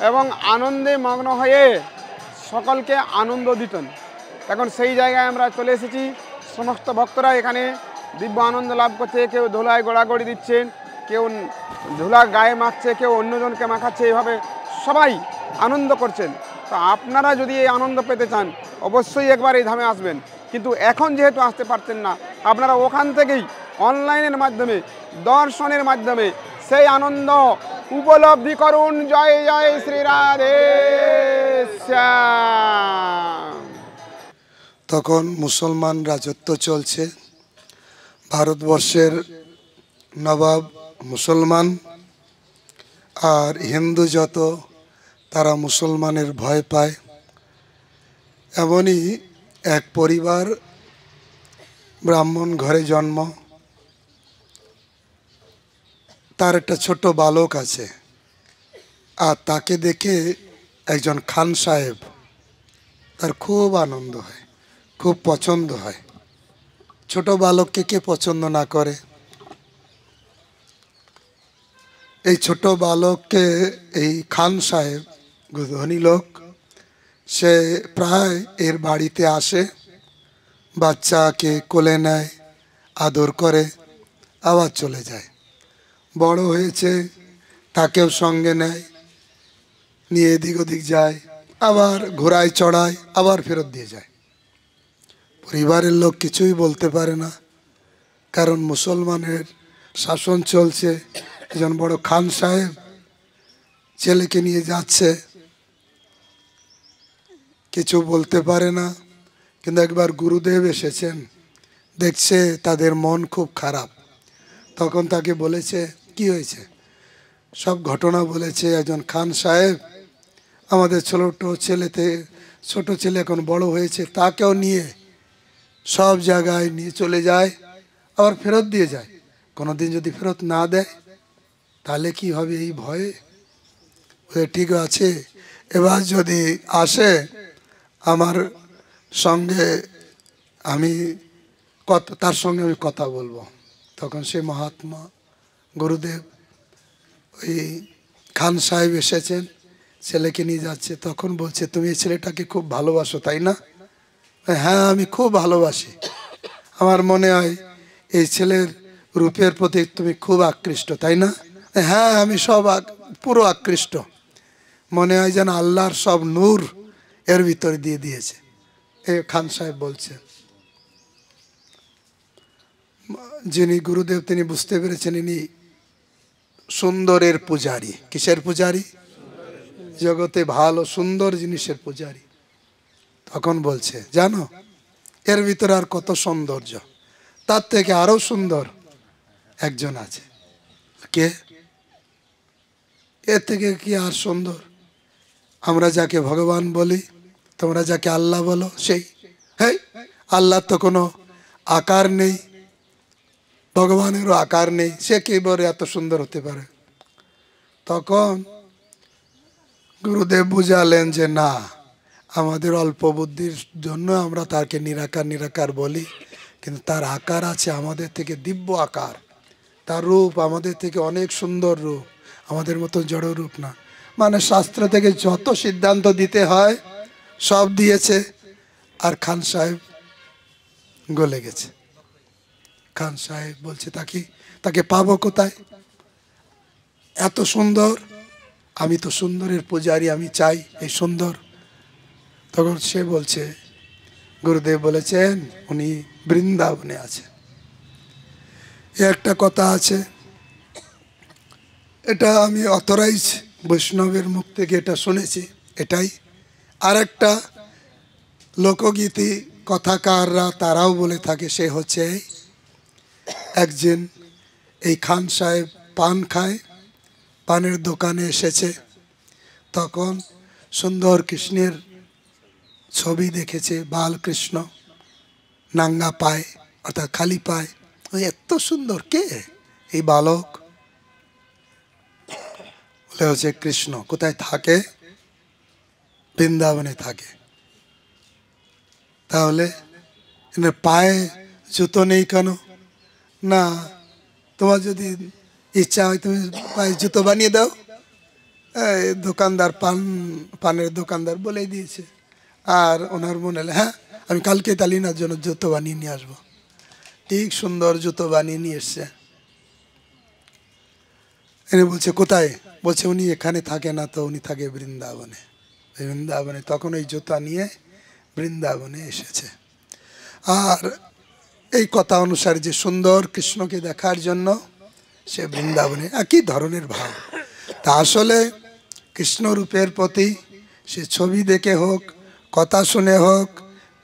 এবং আনন্দে মগ্ন হয়ে সকলকে আনন্দ দিতেন। এখন সেই জায়গায় আমরা চলে এসেছি। সমস্ত ভক্তরা এখানে দিব্য আনন্দ লাভ করছে। কেউ ধুলায় গোড়াগড়ি দিচ্ছেন, কেউ ধুলা গায়ে মাখছে, কেউ অন্যজনকে মাখাচ্ছে, এইভাবে সবাই আনন্দ করছেন। তো আপনারা যদি এই আনন্দ পেতে চান অবশ্যই একবার এই ধামে আসবেন। কিন্তু এখন যেহেতু আসতে পারতেন না, আপনারা ওখান থেকেই অনলাইনের মাধ্যমে, দর্শনের মাধ্যমে সেই আনন্দ উপলব্ধি করুন। জয় জয় শ্রী রাধে শ্যাম। তখন মুসলমান রাজত্ব চলছে, ভারতবর্ষের নবাব মুসলমান, আর হিন্দু যত তারা মুসলমানের ভয় পায়। এমনই এক পরিবার, ব্রাহ্মণ ঘরে জন্ম, তার একটা ছোট বালক আছে, আর তাকে দেখে একজন খান সাহেব, তার খুব আনন্দ হয়, খুব পছন্দ হয়। ছোট বালককে কে পছন্দ না করে? এই ছোট বালককে এই খান সাহেব, ধনী লোক, সে প্রায় এর বাড়িতে আসে, বাচ্চাকে কোলে নেয়, আদর করে, আবার চলে যায়। বড় হয়েছে, তাকেও সঙ্গে নেয়, নিয়ে এদিক ওদিক যায়, আবার ঘোড়ায় চড়ায়, আবার ফেরত দিয়ে যায়। পরিবারের লোক কিছুই বলতে পারে না, কারণ মুসলমানের শাসন চলছে। একজন বড় খান সাহেব ছেলেকে নিয়ে যাচ্ছে, কিছু বলতে পারে না। কিন্তু একবার গুরুদেব এসেছেন, দেখছে তাদের মন খুব খারাপ, তখন তাকে বলেছে, কি হয়েছে? সব ঘটনা বলেছে। একজন খান সাহেব আমাদের ছোট ছেলে এখন বড় হয়েছে, তাকেও নিয়ে সব জায়গায় নিয়ে চলে যায়, আবার ফেরত দিয়ে যায়। কোনোদিন যদি ফেরত না দেয় তাহলে কি হবে? এই ভয়ে ঠিক আছে, এবার যদি আসে আমার সঙ্গে, তার সঙ্গে আমি কথা বলবো। তখন সে মহাত্মা গুরুদেব, ওই খান সাহেব এসেছেন, ছেলেকে নিয়ে যাচ্ছে। তখন বলছে, তুমি এই ছেলেটাকে খুব ভালোবাসো তাই না? হ্যাঁ, আমি খুব ভালোবাসি। আমার মনে হয় এই ছেলের রূপের প্রতি তুমি খুব আকৃষ্ট তাই না? হ্যাঁ, আমি সব পুরো আকৃষ্ট। মনে হয় যেন আল্লাহর সব নূর এর ভিতরে দিয়ে দিয়েছে। এই খান সাহেব বলছে। যিনি গুরুদেব, তিনি বুঝতে পেরেছেন ইনি সুন্দরের পূজারী। কিসের পূজারী? জগতে ভালো সুন্দর জিনিসের পূজারী। তখন বলছে, জানো এর ভিতরে আর কত সৌন্দর্য, তার থেকে আরো সুন্দর একজন আছে। কে? এর থেকে কি আর সুন্দর? আমরা যাকে ভগবান বলি, তোমরা যাকে আল্লাহ বলো, সেই। হ্যাঁ, আল্লাহর তো কোনো আকার নেই, ভগবানেরও আকার নেই, সে কি বলে এত সুন্দর হতে পারে? তখন গুরুদেব বুঝালেন যে না, আমাদের অল্প বুদ্ধির জন্য আমরা তাকে নিরাকার বলি, কিন্তু তার আকার আছে আমাদের থেকে দিব্য আকার, তার রূপ আমাদের থেকে অনেক সুন্দর রূপ, আমাদের মতো জড় রূপ না। মানে শাস্ত্র থেকে যত সিদ্ধান্ত দিতে হয় সব দিয়েছে, আর খান সাহেব গলে গেছে। খান সাহেব বলছে, তাকে পাবো কোথায়? এত সুন্দর, আমি তো সুন্দরের পূজারী, আমি চাই এই সুন্দর। তখন সে বলছে, গুরুদেব বলেছেন উনি বৃন্দাবনে আছে। একটা কথা আছে, এটা আমি অথরাইজ বৈষ্ণবের মুখ থেকে এটা শুনেছি। এটাই আর একটা লোকগীতি কথাকাররা তারাও বলে থাকে, সে হচ্ছে একজন এই খান সাহেব পান খায়, পানের দোকানে এসেছে, তখন সুন্দর কৃষ্ণের ছবি দেখেছে, বালকৃষ্ণ নাঙ্গা পায় অর্থাৎ খালি পায়। ওই এত সুন্দর, কে এই বালক? বলে হচ্ছে কৃষ্ণ। কোথায় থাকে? বৃন্দাবনে থাকে। তাহলে পায়ে জুতো নেই কেন? না, তোমার যদি ইচ্ছা হয় তুমি পায়ে জুতো বানিয়ে দাও। দোকানদার পানের দোকানদার বলে দিয়েছে। আর ওনার মনে হলো হ্যাঁ আমি কালকে তালিনার জন্য জুতো বানিয়ে নিয়ে আসবো। ঠিক সুন্দর জুতো বানিয়ে নিয়ে এসছে। এনে বলছে কোথায়? বলছে উনি এখানে থাকে না তো, উনি থাকে বৃন্দাবনে। বৃন্দাবনে তখন ওই জুতা নিয়ে বৃন্দাবনে এসেছে। আর এই কথা অনুসারে যে সুন্দর কৃষ্ণকে দেখার জন্য সে বৃন্দাবনে, একই ধরনের ভাব। তা আসলে কৃষ্ণ রূপের প্রতি সে ছবি দেখে হোক, কথা শুনে হোক,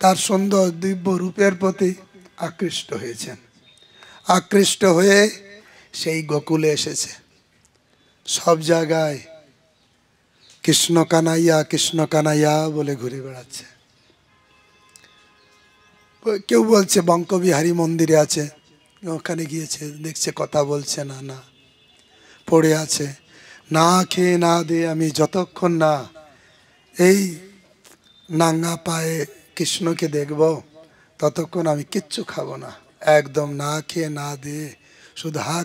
তার সুন্দর দিব্য রূপের প্রতি আকৃষ্ট হয়েছেন। আকৃষ্ট হয়ে সেই গোকুলে এসেছে। সব জায়গায় কৃষ্ণ কানাইয়া বলে ঘুরে বেড়াচ্ছে। কেউ বলছে বঙ্কবিহারী মন্দিরে আছে, ওখানে গিয়েছে, দেখছে কথা বলছে না, না পড়ে আছে। না খেয়ে না দিয়ে আমি যতক্ষণ না এই নাঙ্গা পায়ে কৃষ্ণকে দেখব ততক্ষণ আমি কিচ্ছু খাবো না। একদম না খেয়ে না দিয়ে শুধু হা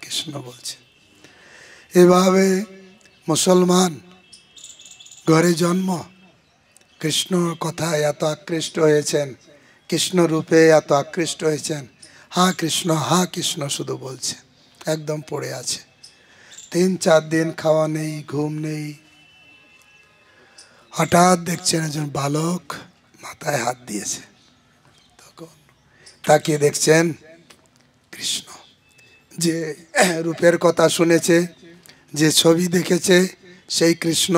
কৃষ্ণ বলছে। এভাবে মুসলমান ঘরে জন্ম, কৃষ্ণ কথায় এত আকৃষ্ট হয়েছেন, কৃষ্ণ রূপে এত আকৃষ্ট হয়েছেন, হা কৃষ্ণ শুধু বলছে, একদম পড়ে আছে। 3-4 দিন খাওয়া নেই, ঘুম নেই। হঠাৎ দেখছেন একজন বালক মাথায় হাত দিয়েছে। তখন তাকিয়ে দেখছেন কৃষ্ণ। যে রূপের কথা শুনেছে, যে ছবি দেখেছে সেই কৃষ্ণ,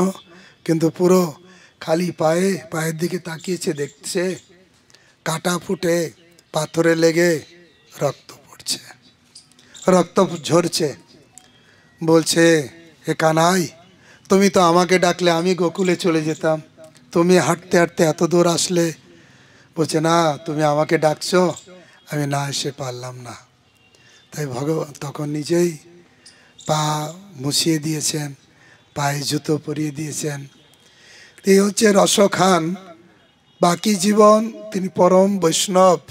কিন্তু পুরো খালি পায়ের দিকে তাকিয়েছে, দেখছে কাটা ফুটে পাথরে লেগে রক্ত পড়ছে, রক্ত ঝরছে। বলছে হে কানাই, তুমি তো আমাকে ডাকলে আমি গোকুলে চলে যেতাম, তুমি হাঁটতে হাঁটতে এত দূর আসলে। বলছে না, তুমি আমাকে ডাকছো, আমি না এসে পারলাম না। তাই ভগবান তখন নিজেই পা মুছিয়ে দিয়েছেন, পায়ে জুতো পরিয়ে দিয়েছেন। এই হচ্ছে রসখান। বাকি জীবন তিনি পরম বৈষ্ণব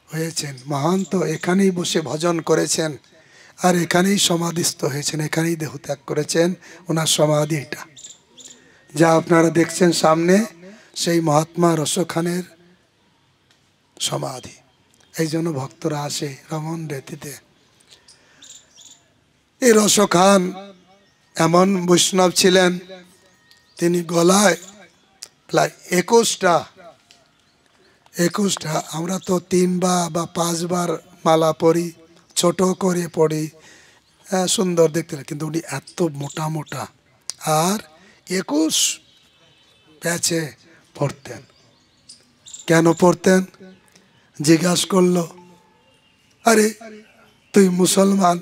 হয়েছেন, মহান্ত। এখানেই বসে ভজন করেছেন, আর এখানেই সমাধিস্থ হয়েছেন, এখানেই দেহত্যাগ করেছেন। ওনার সমাধি এটা যা আপনারা দেখছেন সামনে, সেই মহাত্মা রসখানের সমাধি। এই জন্য ভক্তরা আসে রমন রেতিতে। এই রসখান এমন বৈষ্ণব ছিলেন, তিনি গলায় প্রায় 21টা, আমরা তো 3 বা 5 বার মালা পরি, ছোট করে পড়ি, সুন্দর দেখতে লাগে, কিন্তু উনি এত মোটা মোটা আর 21 প্যাচে পড়তেন। কেন পড়তেন? জিজ্ঞাসা করলো, আরে তুই মুসলমান,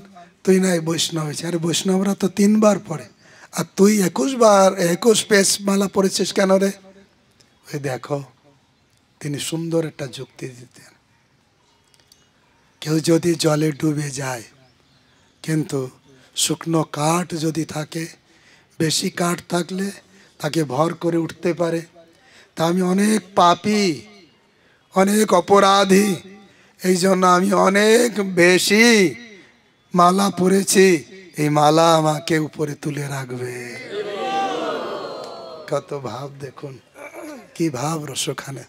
তুই নাই বৈষ্ণব হয়েছে। আরে বৈষ্ণবরা তো 3 বার পড়ে, আর তুই 21 পেজ মালা পড়েছিস কেন রে? ওই দেখো, তিনি সুন্দর একটা যুক্তি দিতেন। কেউ যদি জলে ডুবে যায়, কিন্তু শুকনো কাঠ যদি থাকে, বেশি কাঠ থাকলে তাকে ভর করে উঠতে পারে। তা আমি অনেক পাপী, অনেক অপরাধী, এই জন্য আমি অনেক বেশি মালা পরেছি, এই মালা আমাকে উপরে তুলে রাখবে। কত ভাব দেখুন, কি ভাব রসখানে।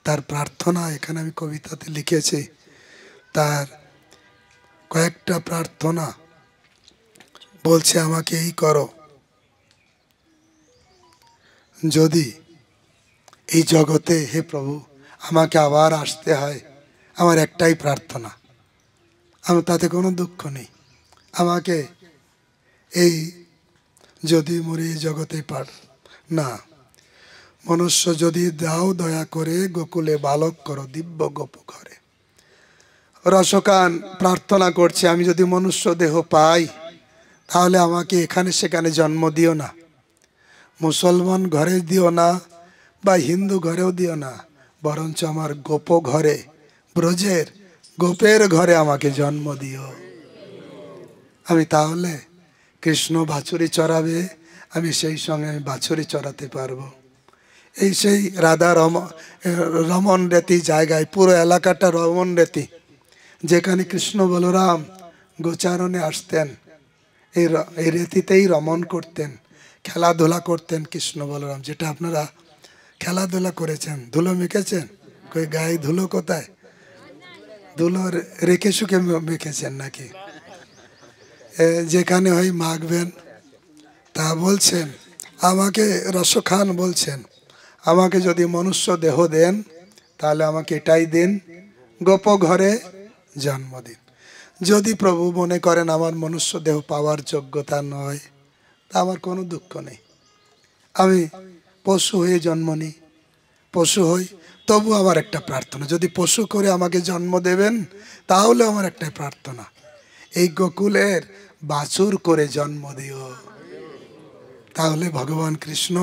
তার প্রার্থনা এখানে আমি কবিতাতে লিখেছি। তার কয়েকটা প্রার্থনা বলছে, আমাকে এই করো, যদি এই জগতে হে প্রভু আমাকে আবার আসতে হয়, আমার একটাই প্রার্থনা, আমার তাতে কোনো দুঃখ নেই, আমাকে এই যদি মরি জগতে পার না, মনুষ্য যদি দাও দয়া করে গোকুলে বালক করো দিব্য গোপ ঘরে। রসকান প্রার্থনা করছে, আমি যদি মনুষ্য দেহ পাই তাহলে আমাকে এখানে সেখানে জন্ম দিও না, মুসলমান ঘরে দিও না বা হিন্দু ঘরেও দিও না, বরঞ্চ আমার গোপ ঘরে, ব্রজের গোপের ঘরে আমাকে জন্ম দিও। আমি তাহলে কৃষ্ণ বাছুরি চড়াবে, আমি সেই সঙ্গে আমি বাছুরি চড়াতে পারবো। এই সেই রাধা রমন রেতি জায়গায়, পুরো এলাকাটা রমন রেতি, যেখানে কৃষ্ণ বলরাম গোচারণে আসতেন, এই রেতিতেই রমন করতেন, খেলাধুলা করতেন কৃষ্ণ বলরাম। যেটা আপনারা খেলাধুলা করেছেন, ধুলো মেখেছেন, কই গায়ে ধুলো কোথায়? ধুলো রেখে শুকে মেখেছেন নাকি? যেখানে হয় মাখবেন। তা বলছেন, আমাকে রসখান বলছেন, আমাকে যদি মনুষ্য দেহ দেন তাহলে আমাকে এটাই দিন, গোপ ঘরে জন্ম দিন। যদি প্রভু মনে করেন আমার মনুষ্য দেহ পাওয়ার যোগ্যতা নয়, তা আমার কোনো দুঃখ নেই। আমি পশু হয়ে জন্ম নিই, পশু হই, তবু আমার একটা প্রার্থনা, যদি পশু করে আমাকে জন্ম দেবেন তাহলে আমার একটাই প্রার্থনা, এই গোকুলের বাছুর করে জন্ম দিও। তাহলে ভগবান কৃষ্ণ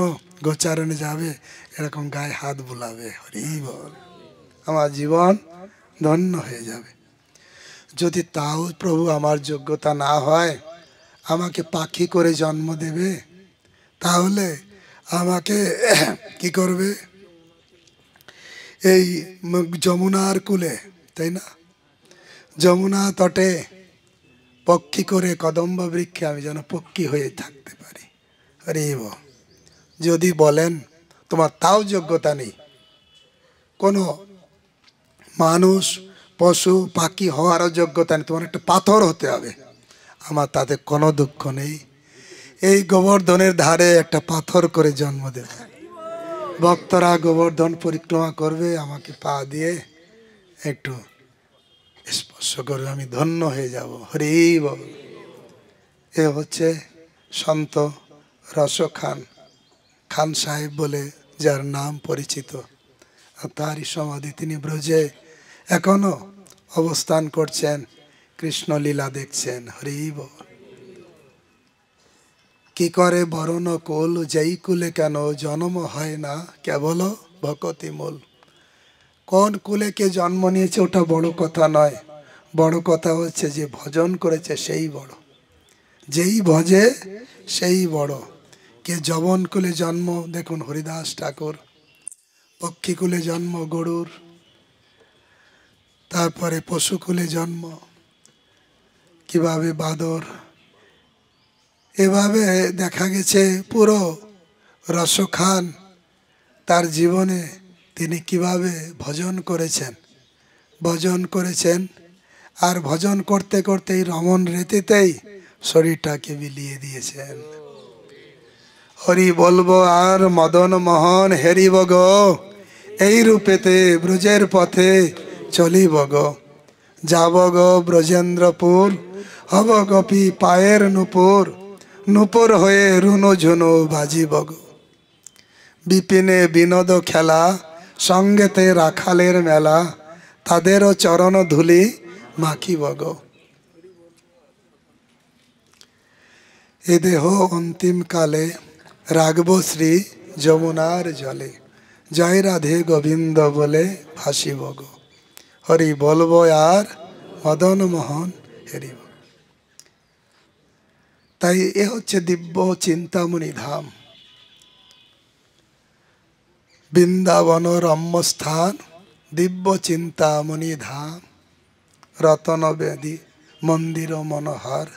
গোচারণে যাবে, এরকম গায়ে হাত বুলাবে, হরি বল, আমার জীবন ধন্য হয়ে যাবে। যদি তাও প্রভু আমার যোগ্যতা না হয়, আমাকে পাখি করে জন্ম দেবে, তাহলে আমাকে কি করবে? এই যমুনার কূলে, তাই না, যমুনা তটে পক্ষী করে কদম্ব বৃক্ষে আমি যেন পক্ষী হয়ে থাকতে পারি। আরে যদি বলেন তোমার তাও যোগ্যতা নেই, কোনো মানুষ পশু পাখি হওয়ারও যোগ্যতা নেই, তোমার একটা পাথর হতে হবে, আমার তাতে কোনো দুঃখ নেই। এই গোবর্ধনের ধারে একটা পাথর করে জন্ম দেবে, ভক্তরা গোবর্ধন পরিক্রমা করবে, আমাকে পা দিয়ে একটু স্পর্শ করবে, আমি ধন্য হয়ে যাব, হরি বল। এ হচ্ছে সন্ত রসখান, খান সাহেব বলে যার নাম পরিচিত, তারই সমাধি। তিনি ব্রজে এখনো অবস্থান করছেন, কৃষ্ণ লীলা দেখছেন, হরি বল। কি করে বরণ কুল, যেই কুলে কেন জন্ম হয় না কেবল ভকতি মূল। কোন কুলে কে জন্ম নিয়েছে ওটা বড় কথা নয়, বড় কথা হচ্ছে যে ভজন করেছে সেই বড়, যেই ভজে সেই বড়। কে যবন কুলে জন্ম, দেখুন হরিদাস ঠাকুর, পক্ষীকুলে জন্ম গরুর, তারপরে পশুকুলে জন্ম, কিভাবে বাদর, এভাবে দেখা গেছে পুরো রসখান তার জীবনে তিনি কিভাবে ভজন করেছেন, আর ভজন করতে করতে এই রমন রেতিতেই শরীরটাকে বিলিয়ে দিয়েছেন। হরি বলবো আর মদন মোহন হেরিব গো, এই রূপেতে ব্রজের পথে চলিব গো, যাব গো ব্রজেন্দ্রপুর, হব গোপী পায়ের নূপুর, নূপুর হয়ে রুনু ঝুনু বাজিব গো, বিপিনে বিনোদ খেলা, সঙ্গেতে রাখালের মেলা, তাদেরও চরণ ধুলি মাখিব গো। এ দেহ অন্তিম কালে রাগব শ্রী যমুনার জলে, জয় রাধে গোবিন্দ বলে ভাসিব গো, হরি বলবো আর মদন মোহন হেরিব। তাই এ হচ্ছে দিব্য চিন্তামণি ধাম, বৃন্দাবন রম্যস্থান, দিব্য চিন্তামণি ধাম, রতন বেদী মন্দির মনোহর,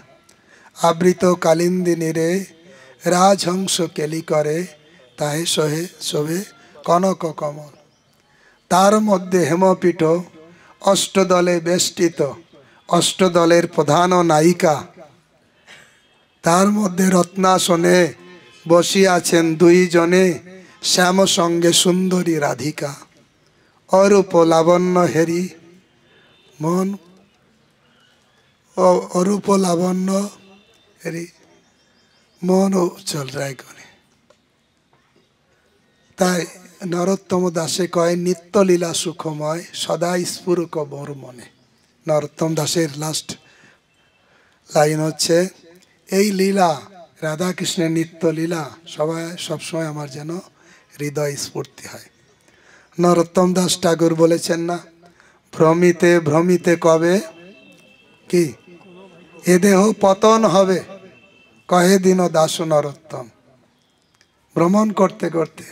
আবৃত কালিন্দিনীরে রাজহংস কেলি করে, তাহে সহে শোভে কনক কমল, তার মধ্যে হেমপীঠ অষ্টদলে বেষ্টিত, অষ্টদলের প্রধান নায়িকা, তার মধ্যে রত্নাসনে বসিয়াছেন দুইজনে, শ্যাম সঙ্গে সুন্দরী রাধিকা, অরূপ লাবণ্য হেরি মন, অরূপ লাবণ্য হেরি মনও চল রায় করে। তাই নরোত্তম দাসে কয় নিত্য লীলা সুখময় সদা স্ফুরক মোর মনে। নরোত্তম দাসের লাস্ট লাইন হচ্ছে এই লীলা, রাধাকৃষ্ণের নিত্য লীলা সবসময় আমার যেন হৃদয় স্ফূর্তি হয়। নরোত্তম দাস ঠাকুর বলেছেন না, ভ্রমিতে ভ্রমিতে কবে কি এ দেহ পতন হবে, কহে দিন দাস নরোত্তম। ভ্রমণ করতে করতে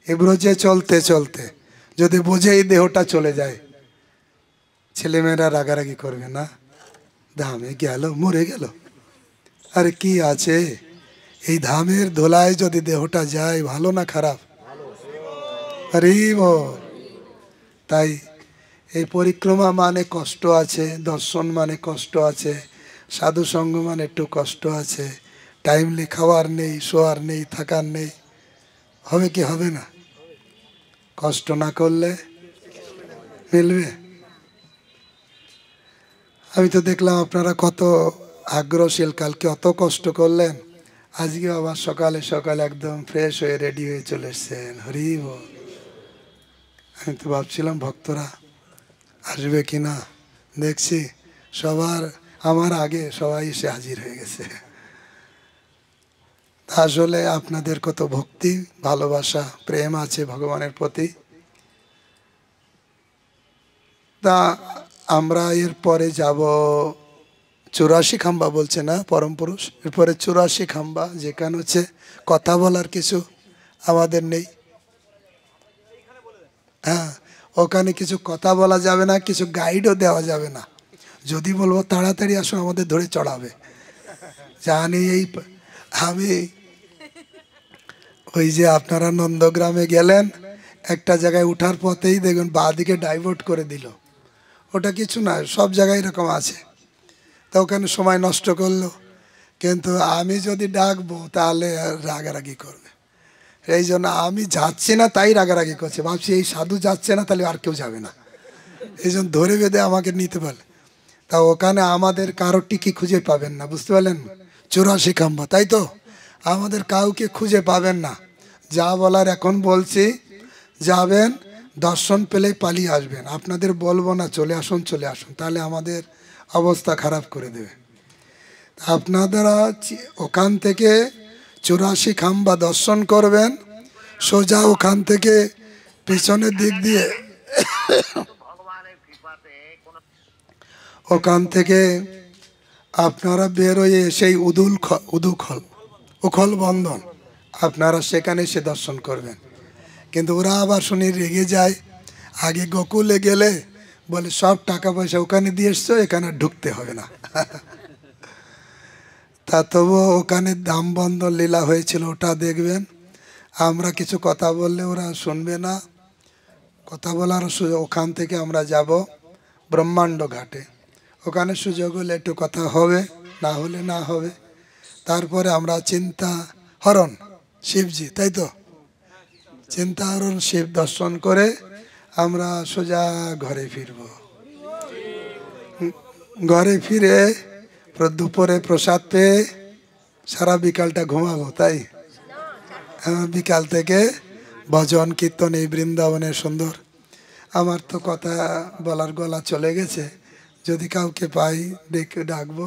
এ ব্রজে চলতে চলতে যদি বুঝে এই দেহটা চলে যায়, ছেলেমেয়েরা রাগারাগি করবে না, ধামে গেল মরে গেল। আরে কি আছে, এই ধামের ধোলায় যদি দেহটা যায়, ভালো না খারাপ? আরে তাই এই পরিক্রমা মানে কষ্ট আছে, দর্শন মানে কষ্ট আছে, সাধু সঙ্গ মানে একটু কষ্ট আছে, টাইমলি খাওয়ার নেই, শোয়ার নেই, থাকার নেই, হবে কি হবে না? কষ্ট না করলে মিলবে? আমি তো দেখলাম আপনারা কত আগ্রহশীল, কালকে অত কষ্ট করলেন, আজকে আবার সকালে সকালে একদম ফ্রেশ হয়ে রেডি হয়ে চলে এসছেন। হরি বল। আমি তো ভাবছিলাম ভক্তরা আসবে কি না, দেখছি সবার আমার আগে সবাই এসে হাজির হয়ে গেছে। আসলে আপনাদের কত ভক্তি, ভালোবাসা, প্রেম আছে ভগবানের প্রতি। তা আমরা এরপরে যাব 84 খাম্বা বলছে না পরম পুরুষ, এরপরে 84 খাম্বা, যেখানে হচ্ছে কথা বলার কিছু আমাদের নেই। হ্যাঁ, ওখানে কিছু কথা বলা যাবে না, কিছু গাইডও দেওয়া যাবে না। যদি বলবো তাড়াতাড়ি আসো, আমাদের ধরে চড়াবে। জানি এই আমি ওই যে আপনারা নন্দগ্রামে গেলেন, একটা জায়গায় উঠার পথেই দেখবেন বাঁ দিকে ডাইভার্ট করে দিল। ওটা কিছু না, সব জায়গায় এরকম আছে। তা ওখানে সময় নষ্ট করলো, কিন্তু আমি যদি ডাকবো তাহলে রাগারাগি করবে। এই জন্য আমি যাচ্ছি না তাই রাগারাগি করছে, ভাবছি এই সাধু যাচ্ছে না তাহলে আর কেউ যাবে না, এই জন্য ধরে বেঁধে আমাকে নিতে পারলে। তা ওখানে আমাদের কারো টিকি খুঁজে পাবেন না, বুঝতে পারলেন? 84 খাম্বা, তাই তো আমাদের কাউকে খুঁজে পাবেন না। যা বলার এখন বলছি, যাবেন, দর্শন পেলেই পালিয়ে আসবেন। আপনাদের বলবো না চলে আসুন চলে আসুন, তাহলে আমাদের অবস্থা খারাপ করে দেবে। আপনারা ওখান থেকে 84 খাম্বা দর্শন করবেন, সোজা ওখান থেকে পিছনের দিক দিয়ে ওখান থেকে আপনারা বেরোয় সেই উখল বন্ধন, আপনারা সেখানে এসে দর্শন করবেন। কিন্তু ওরা আবার শুনি রেগে যায়, আগে গোকুলে গেলে বলে সব টাকা পয়সা ওখানে দিয়ে এসছো, এখানে ঢুকতে হবে না। তা তবুও ওখানে দাম বন্ধন লীলা হয়েছিল, ওটা দেখবেন। আমরা কিছু কথা বললে ওরা শুনবে না, কথা বলার ওখান থেকে আমরা যাব ব্রহ্মাণ্ড ঘাটে, ওখানে সুযোগ হলে একটু কথা হবে, না হলে না হবে। তারপরে আমরা চিন্তা হরণ শিবজি, তাই তো চিন্তা হরণ শিব দর্শন করে আমরা সোজা ঘরে ফিরব। ঘরে ফিরে দুপুরে প্রসাদ পেয়ে সারা বিকালটা ঘুমাবো, তাই বিকাল থেকে ভজন কীর্তন এই বৃন্দাবনের সুন্দর। আমার তো কথা বলার গলা চলে গেছে, যদি কাউকে পাই ডাকবো,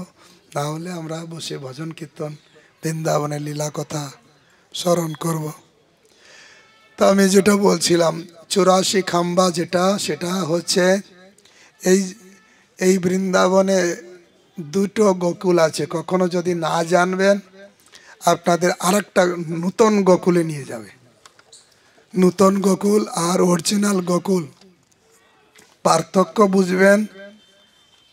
না হলে আমরা বসে ভজন কীর্তন বৃন্দাবনের লীলা কথা স্মরণ করব। তা আমি যেটা বলছিলাম 84 খাম্বা যেটা, সেটা হচ্ছে এই বৃন্দাবনে দুটো গোকুল আছে। কখনো যদি না জানবেন, আপনাদের আরেকটা নূতন গোকুলে নিয়ে যাবে। নূতন গোকুল আর অরিজিনাল গোকুল পার্থক্য বুঝবেন।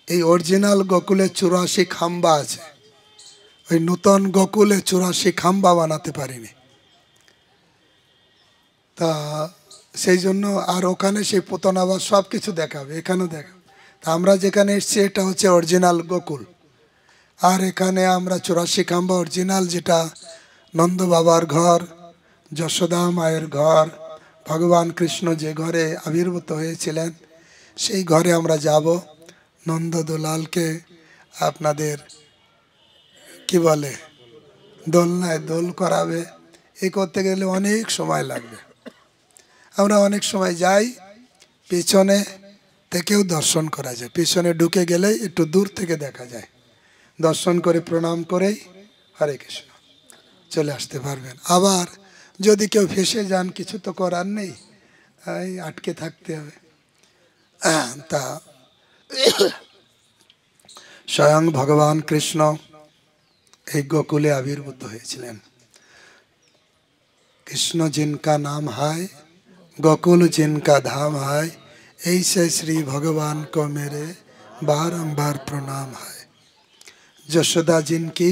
এই অরিজিনাল গোকুলে 84 খাম্বা আছে, ওই নূতন গোকুলে 84 খাম্বা বানাতে পারিনি। তা সেই জন্য আর ওখানে সেই পুতনাবাস সব কিছু দেখাবে, এখানেও দেখাবে। তা আমরা যেখানে এসছি এটা হচ্ছে অরিজিনাল গোকুল, আর এখানে আমরা 84 খাম্বা অরিজিনাল, যেটা নন্দ বাবার ঘর, যশোদা মায়ের ঘর, ভগবান কৃষ্ণ যে ঘরে আবির্ভূত হয়েছিলেন সেই ঘরে আমরা যাব। নন্দ দুলালকে আপনাদের কি বলে দোলনায় দোল করাবে, এ করতে গেলে অনেক সময় লাগবে। আমরা অনেক সময় যাই, পেছনে থেকেও দর্শন করা যায়, পেছনে ঢুকে গেলে একটু দূর থেকে দেখা যায়, দর্শন করে প্রণাম করেই হরে কৃষ্ণ চলে আসতে পারবেন। আবার যদি কেউ ফেসে যান, কিছু তো করার নেই, এই আটকে থাকতে হবে। তা স্বয়ং ভগবান কৃষ্ণ এই গোকুলে আবির্ভূত হয়েছিলেন। कृष्ण जिनका नाम है गोकुल जिनका धाम है, ऐसे श्री भगवान को मेरे बारंबार प्रणाम है। यशोदा जिनकी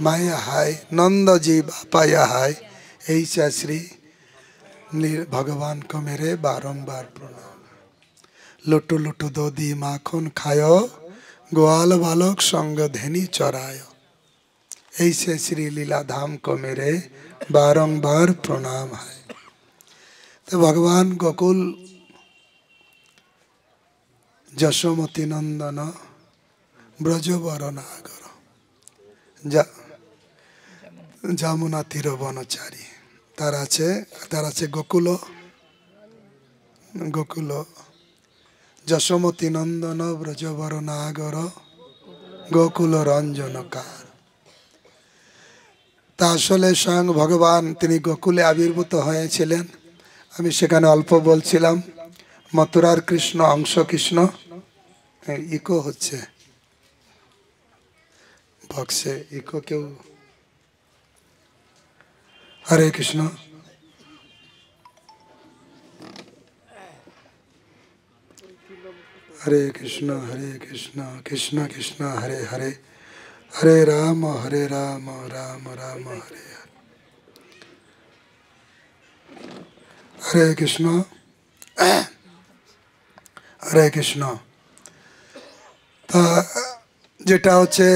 माया है, नंद जी बापाया है, ऐसे श्री भगवान को मेरे बारंबार प्रणाम। लुटू लुटू दोधी माखन खायो, ग्वाल बालक संग धेनी चरायो, ऐसे श्री लीला धाम को मेरे बारंबार प्रणाम है। तो भगवान गोकुल যশোমতী নন্দন ব্রজবর নাগর যমুনা তীর বনচারী, তার আছে গোকুল গোকুল যশোমতী নন্দন ব্রজবর নাগর গোকুল রঞ্জনকার। তা আসলে স্বয়ং ভগবান তিনি গোকুলে আবির্ভূত হয়েছিলেন। আমি সেখানে অল্প বলছিলাম, মথুরার কৃষ্ণ অংশ কৃষ্ণ। ইকো হচ্ছে বক্সে, ইকো কেউ? হরে কৃষ্ণ। হরে কৃষ্ণ কৃষ্ণ কৃষ্ণ হরে হরে, হরে রাম রাম রাম হরে হরে। হরে কৃষ্ণ হরে কৃষ্ণ। তা যেটা হচ্ছে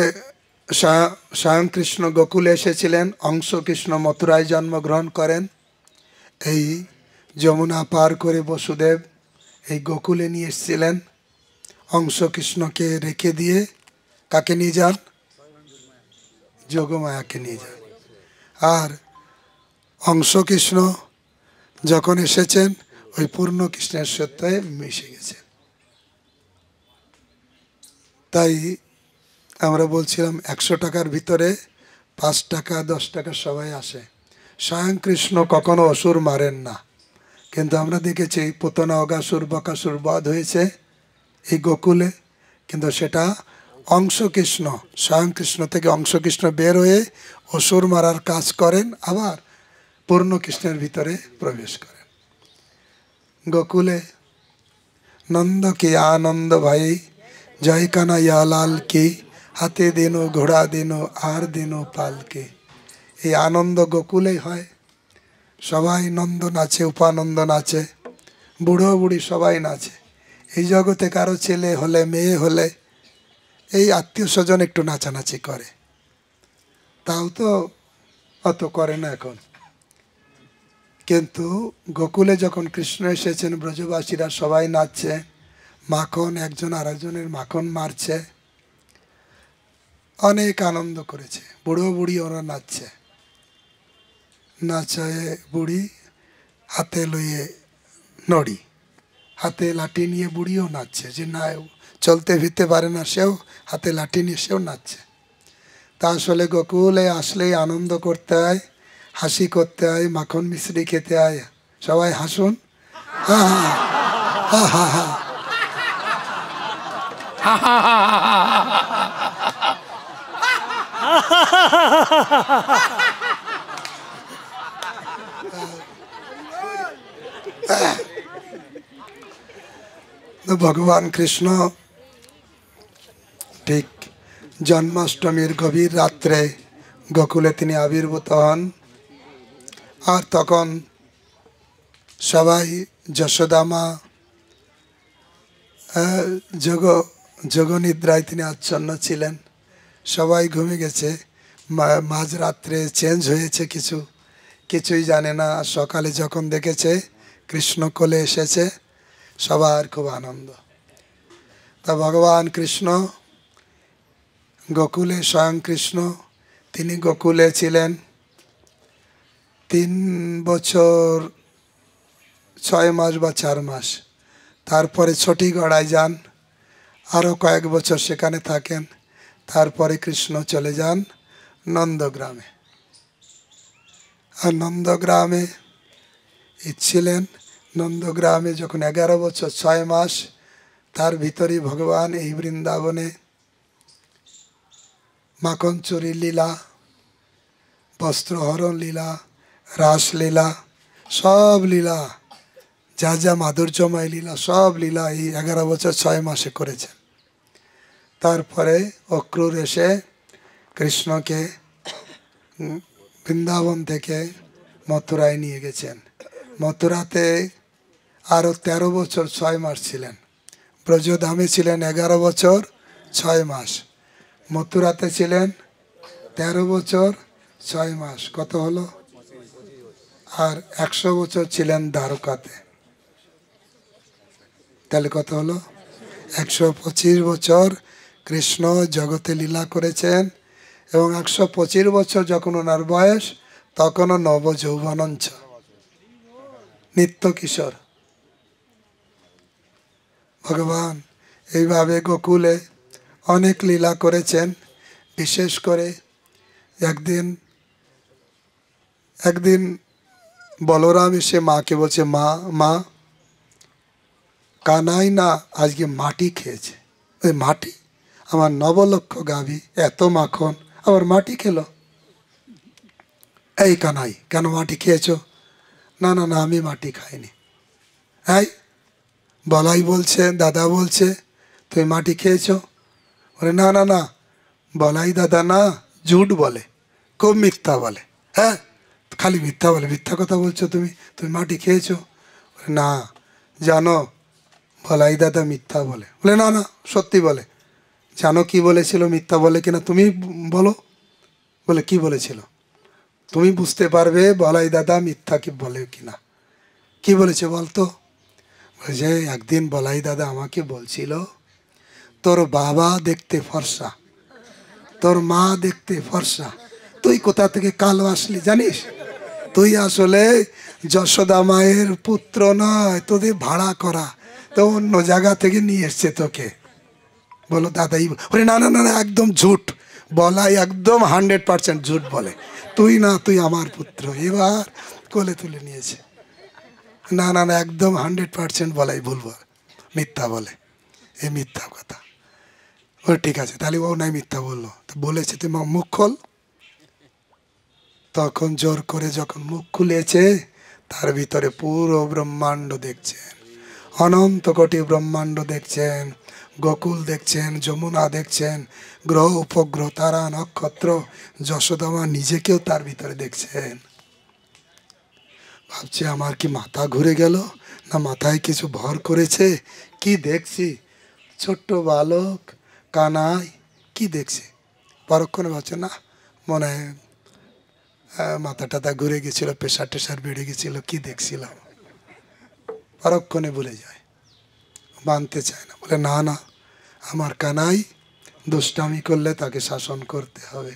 স্বয়ং কৃষ্ণ গোকুলে এসেছিলেন, অংশ কৃষ্ণ মথুরায় জন্মগ্রহণ করেন। এই যমুনা পার করে বসুদেব এই গোকুলে নিয়ে এসেছিলেন। অংশ কৃষ্ণকে রেখে দিয়ে কাকে নিয়ে যান? যোগমায়াকে নিয়ে যান। আর অংশ কৃষ্ণ যখন এসেছেন ওই পূর্ণ কৃষ্ণের সাথে মিশে গেছেন। তাই আমরা বলছিলাম 100 টাকার ভিতরে 5 টাকা 10 টাকা সবাই আসে। স্বয়ং কৃষ্ণ কখনো অসুর মারেন না, কিন্তু আমরা দেখেছি পুতনা অগাসুর বকাসুর বধ হয়েছে এই গোকুলে, কিন্তু সেটা অংশ কৃষ্ণ, স্বয়ং কৃষ্ণ থেকে অংশ কৃষ্ণ বের হয়ে অসুর মারার কাজ করেন, আবার পূর্ণ কৃষ্ণের ভিতরে প্রবেশ করেন। গোকুলে নন্দ কি আনন্দ ভাই, জয় কানাইয়া লাল কি, হাতে দিনো ঘোড়া দিনো আর দিনো পালকে। এই আনন্দ গোকুলেই হয়। সবাই নন্দ নাচে, উপানন্দ নাচে, বুড়ো বুড়ি সবাই নাচে। এই জগতে কারো ছেলে হলে মেয়ে হলে এই আত্মীয় স্বজন একটু নাচানাচি করে, তাও তো অত করে না এখন। কিন্তু গোকুলে যখন কৃষ্ণ এসেছেন ব্রজবাসীরা সবাই নাচছে, মাখন একজন আরেকজনের মাখন মারছে, অনেক আনন্দ করেছে। বুড়ো বুড়ি ওরা নাচছে, নাচায় বুড়ি হাতে লইয়ে নড়ি, হাতে লাঠি নিয়ে বুড়িও নাচছে, যে না চলতে ফিরতে পারে না সেও হাতে লাঠি নিয়ে সেও নাচছে। তা আসলে গোকুলে আসলেই আনন্দ করতে হয়, হাসি করতে হয়, মাখন মিশ্রি খেতে হয়। সবাই হাসুন, হা হা হা হা হা। ভগবান কৃষ্ণ ঠিক জন্মাষ্টমীর গভীর রাত্রে গোকুলে তিনি আবির্ভূত হন। আর তখন সবাই যশোদামা যোগনিদ্রায় তিনি আচ্ছন্ন ছিলেন, সবাই ঘুমে গেছে। মাঝরাত্রে চেঞ্জ হয়েছে, কিছুই জানে না। সকালে যখন দেখেছে কৃষ্ণ কোলে এসেছে, সবার খুব আনন্দ। তা ভগবান কৃষ্ণ গোকুলে স্বয়ং কৃষ্ণ তিনি গোকুলে ছিলেন 3 বছর 6 মাস বা 4 মাস। তারপরে ছটিগড়ায় যান, আরও কয়েক বছর সেখানে থাকেন। তারপরে কৃষ্ণ চলে যান নন্দগ্রামে। আর নন্দগ্রামে ছিলেন। নন্দগ্রামে যখন 11 বছর 6 মাস, তার ভিতরেই ভগবান এই বৃন্দাবনে মাখন চুরি লীলা, বস্ত্রহরণ লীলা, রাসলীলা, সব লীলা, যা যা মাধুর্যময় লীলা, সব লীলা এই 11 বছর 6 মাসে করেছেন। তারপরে অক্রূর এসে কৃষ্ণকে বৃন্দাবন থেকে মথুরায় নিয়ে গেছেন। মথুরাতে আরও 13 বছর 6 মাস ছিলেন। ব্রজধামে ছিলেন 11 বছর 6 মাস। মথুরাতে ছিলেন 13 বছর 6 মাস। কত হলো? আর 100 বছর ছিলেন দ্বারকাতে। তাহলে কত হলো? 125 বছর কৃষ্ণ জগতে লীলা করেছেন। এবং 125 বছর যখন ওনার বয়স, তখনও নবযৌবনঞ্চ, নিত্য কিশোর। ভগবান এইভাবে গোকুলে অনেক লীলা করেছেন। বিশেষ করে একদিন বলরাম এসে মাকে বলছে, মা মা, কানাই না আজকে মাটি খেয়েছে। ওই মাটি, আমার 9 লক্ষ গাভী, এত মাখন, আবার মাটি খেলো। এই কানাই, কেন মাটি খেয়েছো? না না না, আমি মাটি খাইনি। এই বলাই বলছে, দাদা বলছে তুমি মাটি খেয়েছো। বলে না না না, বলাই দাদা না, ঝুট বলে, খুব মিথ্যা বলে। হ্যাঁ, খালি মিথ্যা বলে, মিথ্যা কথা বলছো তুমি, তুমি মাটি খেয়েছো। বলে না, জানো বলাই দাদা মিথ্যা বলে। বলে না না, সত্যি বলে। জানো কি বলেছিল মিথ্যা বলে কিনা? তুমি বলো। বলে কি বলেছিল? তুমি বুঝতে পারবে বলাই দাদা মিথ্যা কি বলে কিনা। কি বলেছে বলতো? যে একদিন বলাই দাদা আমাকে বলছিল, তোর বাবা দেখতে ফর্সা, তোর মা দেখতে ফর্সা, তুই কোথা থেকে কালো আসলি জানিস? তুই আসলে যশোদা মায়ের পুত্র নয়, তোদের ভাড়া করা, তো অন্য জায়গা থেকে নিয়ে এসছে তোকে। বলো দাদাই? ওরে না না না, একদম ঝুট বলাই, একদম 100% ঝুট বলে। তুই না, তুই আমার পুত্র। এবার কোলে তুলে নিয়েছে। না না না, একদম 100% বলাই বলবো, মিথ্যা বলে, এ মিথ্যা কথা। ও ঠিক আছে, তাহলে ও নাই মিথ্যা বললো, তো বলেছে তুই মুখ খোল। তখন জোর করে যখন মুখ খুলেছে, তার ভিতরে পুরো ব্রহ্মাণ্ড দেখছেন, অনন্ত কোটি ব্রহ্মাণ্ড দেখছেন, গোকুল দেখছেন, যমুনা দেখছেন, গ্রহ উপগ্রহ, তারা, নক্ষত্র, যশোদামা নিজেকেও তার ভিতরে দেখছেন। ভাবছে আমার কি মাথা ঘুরে গেল, না মাথায় কিছু ভর করেছে? কি দেখছি, ছোট্ট বালক কানাই, কি দেখছি? পরক্ষণে ভাবছে না, মনে হয় মাথা টাথা ঘুরে গেছিল, প্রেশার টেশার বেড়ে গেছিল, কি দেখছিলাম। পরক্ষণে ভুলে যায়, মানতে চায় না। বলে না না, আমার কানাই দুষ্টামি করলে তাকে শাসন করতে হবে।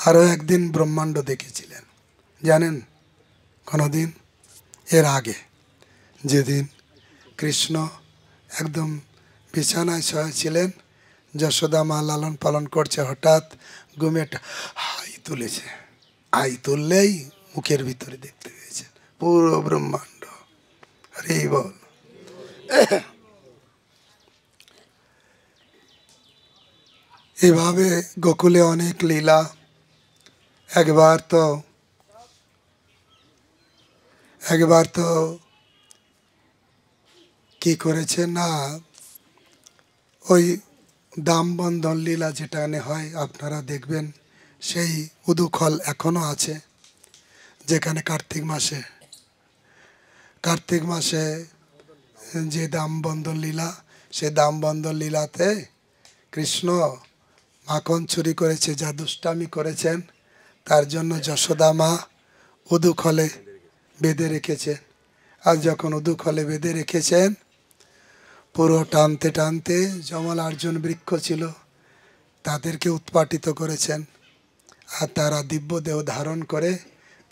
আরও একদিন ব্রহ্মাণ্ড দেখেছিলেন, জানেন? কোনোদিন এর আগে, যেদিন কৃষ্ণ একদম বিছানায় শুয়েছিলেন, যশোদা মা লালন পালন করছে, হঠাৎ ঘুমে একটা হাই তুলেছে। হাই তুললেই মুখের ভিতরে দেখতে পেয়েছে পুরো ব্রহ্মাণ্ড। আরে বল, এভাবে গোকুলে অনেক লীলা। একবার তো কি করেছে না, ওই দামবন্ধন লীলা যেটা হয় আপনারা দেখবেন, সেই উদুখল এখনো আছে, যেখানে কার্তিক মাসে যে দামবন্ধন লীলা, সে দামবন্ধন লীলাতে কৃষ্ণ মাখন চুরি করেছে, যা দুষ্টামি করেছেন, তার জন্য যশোদা মা উদুখলে বেঁধে রেখেছেন। আর যখন উদুখলে বেঁধে রেখেছেন, পুরো টানতে টানতে, জমলার্জুন বৃক্ষ ছিল, তাদেরকে উৎপাটিত করেছেন, আর তারা দিব্য দেহ ধারণ করে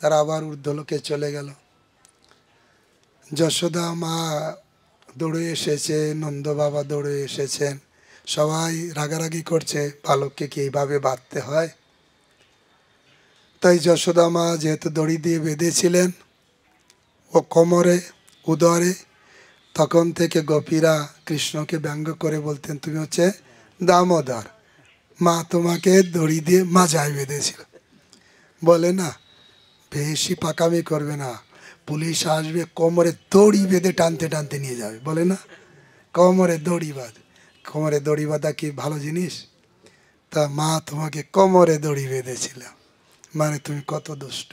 তারা আবার ঊর্ধ্বলোকে চলে গেল। যশোদা মা দৌড়ে এসেছে, নন্দ বাবা দৌড়ে এসেছেন, সবাই রাগারাগি করছে বালককে কি এইভাবে বাঁধতে হয়। তাই যশোদা মা যেহেতু দড়ি দিয়ে বেঁধেছিলেন ও কোমরে উদরে, তখন থেকে গোপীরা কৃষ্ণকে ব্যঙ্গ করে বলতেন তুমি হচ্ছে দামোদর, মা তোমাকে দড়ি দিয়ে মাজায় বেঁধেছিল। বলে না বেশি পাকামি করবে না, পুলিশ আসবে কোমরে দড়ি বেঁধে টানতে টানতে নিয়ে যাবে। বলে না কোমরে দড়ি বাঁধ, কোমরে দড়ি বাঁধা কি ভালো জিনিস? তা মা তোমাকে কোমরে দড়ি বেঁধেছিল, মানে তুমি কত দুষ্ট।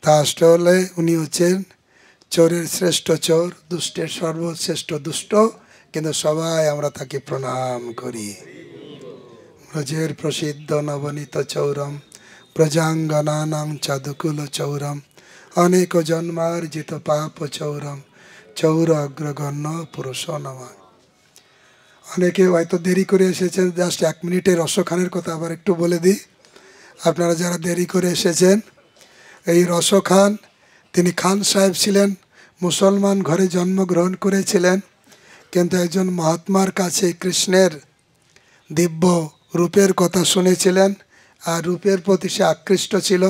তা আসলে উনি হচ্ছেন চোরের শ্রেষ্ঠ চোর, দুষ্টের সর্বশ্রেষ্ঠ দুষ্ট, কিন্তু সবাই আমরা তাকে প্রণাম করি। ব্রজের প্রসিদ্ধ নবনীত চৌরম ব্রজাঙ্গনানাং চাদুকুল চৌরম অনেক জন্মার্জিত পাপ চৌরম চৌর অগ্রগণ্য পুরুষ নমঃ। অনেকে হয়তো দেরি করে এসেছেন, জাস্ট 1 মিনিটের রসখানের কথা আবার একটু বলে দিই। আপনারা যারা দেরি করে এসেছেন, এই রসখান তিনি খান সাহেব ছিলেন, মুসলমান ঘরে জন্মগ্রহণ করেছিলেন, কিন্তু একজন মহাত্মার কাছে কৃষ্ণের দিব্য রূপের কথা শুনেছিলেন, আর রূপের প্রতি সে আকৃষ্ট ছিল।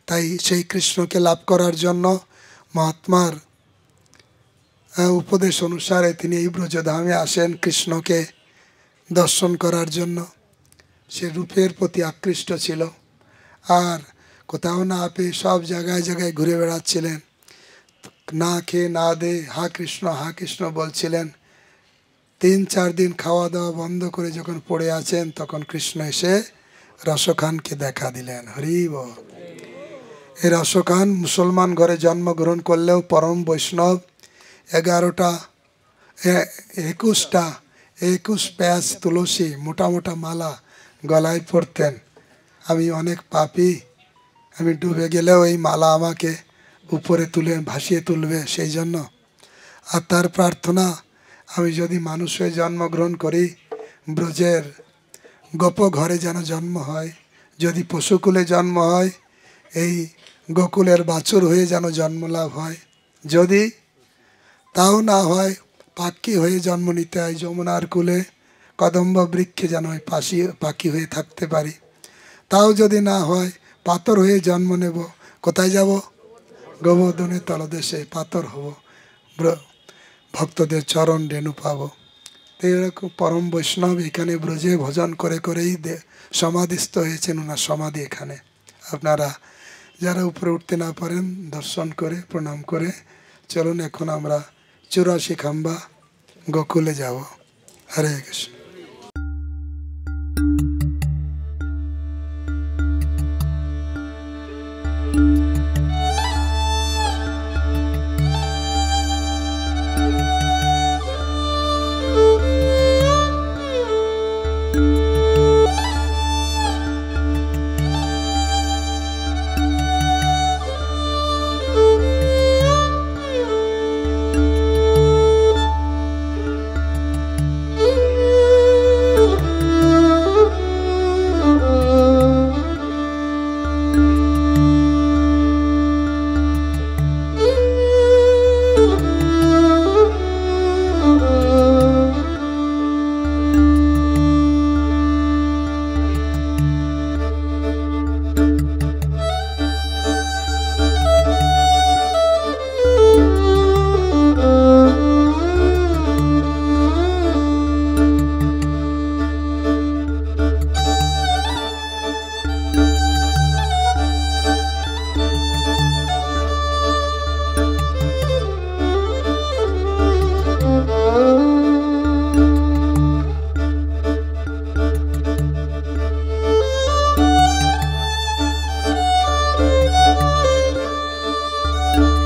তাই সেই কৃষ্ণকে লাভ করার জন্য মহাত্মার উপদেশ অনুসারে তিনি এই ব্রজধামে আসেন কৃষ্ণকে দর্শন করার জন্য। সে রূপের প্রতি আকৃষ্ট ছিল, আর কোথাও না পেয়ে সব জায়গায় জায়গায় ঘুরে বেড়াচ্ছিলেন, না খেয়ে না দে হা কৃষ্ণ বলছিলেন। 3-4 দিন খাওয়া দাওয়া বন্ধ করে যখন পড়ে আছেন, তখন কৃষ্ণ এসে রসখানকে দেখা দিলেন। হরি বল। এই রসখান মুসলমান ঘরে জন্মগ্রহণ করলেও পরম বৈষ্ণব। 21 প্যাঁচ তুলসী মোটা মোটা মালা গলায় পরতেন। আমি অনেক পাপী, আমি ডুবে গেলেও এই মালা আমাকে উপরে তুলে ভাসিয়ে তুলবে, সেই জন্য। আর তার প্রার্থনা, আমি যদি মানুষ হয়ে জন্মগ্রহণ করি, ব্রজের গোপ ঘরে যেন জন্ম হয়, যদি পশুকুলে জন্ম হয়, এই গোকুলের বাছুর হয়ে যেন জন্ম লাভ হয়, যদি তাও না হয় পাখি হয়ে জন্ম নিতে হয়, যমুনার কুলে কদম্ব বৃক্ষে যেন পাখি হয়ে থাকতে পারি, তাও যদি না হয় পাথর হয়ে জন্ম নেব। কোথায় যাব? গোবর্ধনের তলদেশে পাথর হব, ভক্তদের চরণ রেণু পাব। তো এরকম পরম বৈষ্ণব এখানে ব্রজে ভজন করে করেই সমাধিস্থ হয়েছেন, ওনার সমাধি এখানে। আপনারা যারা উপরে উঠতে না পারেন, দর্শন করে প্রণাম করে চলুন। এখন আমরা 84 খাম্বা গোকুলে যাব। হরে কৃষ্ণ।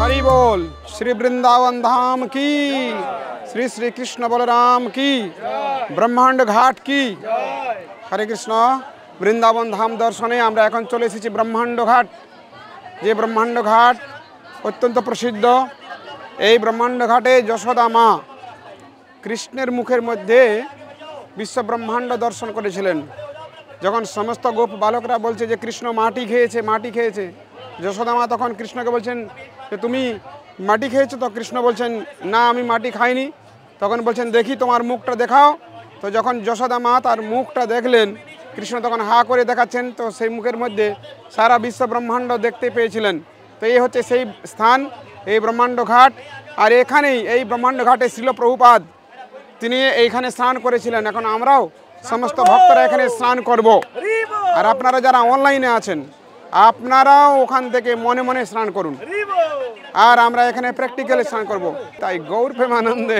हरि बोल। श्री वृंदावन धाम की, श्री श्री कृष्ण बलराम की, ब्रह्मांड घाट की। हरे कृष्ण। বৃন্দাবন ধাম দর্শনে আমরা এখন চলে এসেছি ব্রহ্মাণ্ড ঘাট। যে ব্রহ্মাণ্ড ঘাট অত্যন্ত প্রসিদ্ধ। এই ব্রহ্মাণ্ড ঘাটে যশোদা মা কৃষ্ণের মুখের মধ্যে বিশ্ব ব্রহ্মাণ্ড দর্শন করেছিলেন। যখন সমস্ত গোপ বালকরা বলছে যে কৃষ্ণ মাটি খেয়েছে, যশোদা মা তখন কৃষ্ণকে বলছেন যে তুমি মাটি খেয়েছো? তো কৃষ্ণ বলছেন না, আমি মাটি খাইনি। তখন বলছেন দেখি তোমার মুখটা দেখাও। তো যখন যশোদা মা তার মুখটা দেখলেন, কৃষ্ণ তখন হা করে দেখাচ্ছেন, তো সেই মুখের মধ্যে সারা বিশ্ব ব্রহ্মাণ্ড দেখতে পেয়েছিলেন। তো এই হচ্ছে সেই স্থান, এই ব্রহ্মাণ্ড ঘাট। আর এখানেই এই ব্রহ্মাণ্ড ঘাটে শিল প্রভুপাদ তিনি এইখানে স্নান করেছিলেন। এখন আমরাও সমস্ত ভক্তরা এখানে স্নান করব। আর আপনারা যারা অনলাইনে আছেন, আপনারাও ওখান থেকে মনে মনে স্নান করুন। আর আমরা এখানে প্র্যাকটিক্যালি স্নান করব। তাই গৌর প্রেমানন্দে।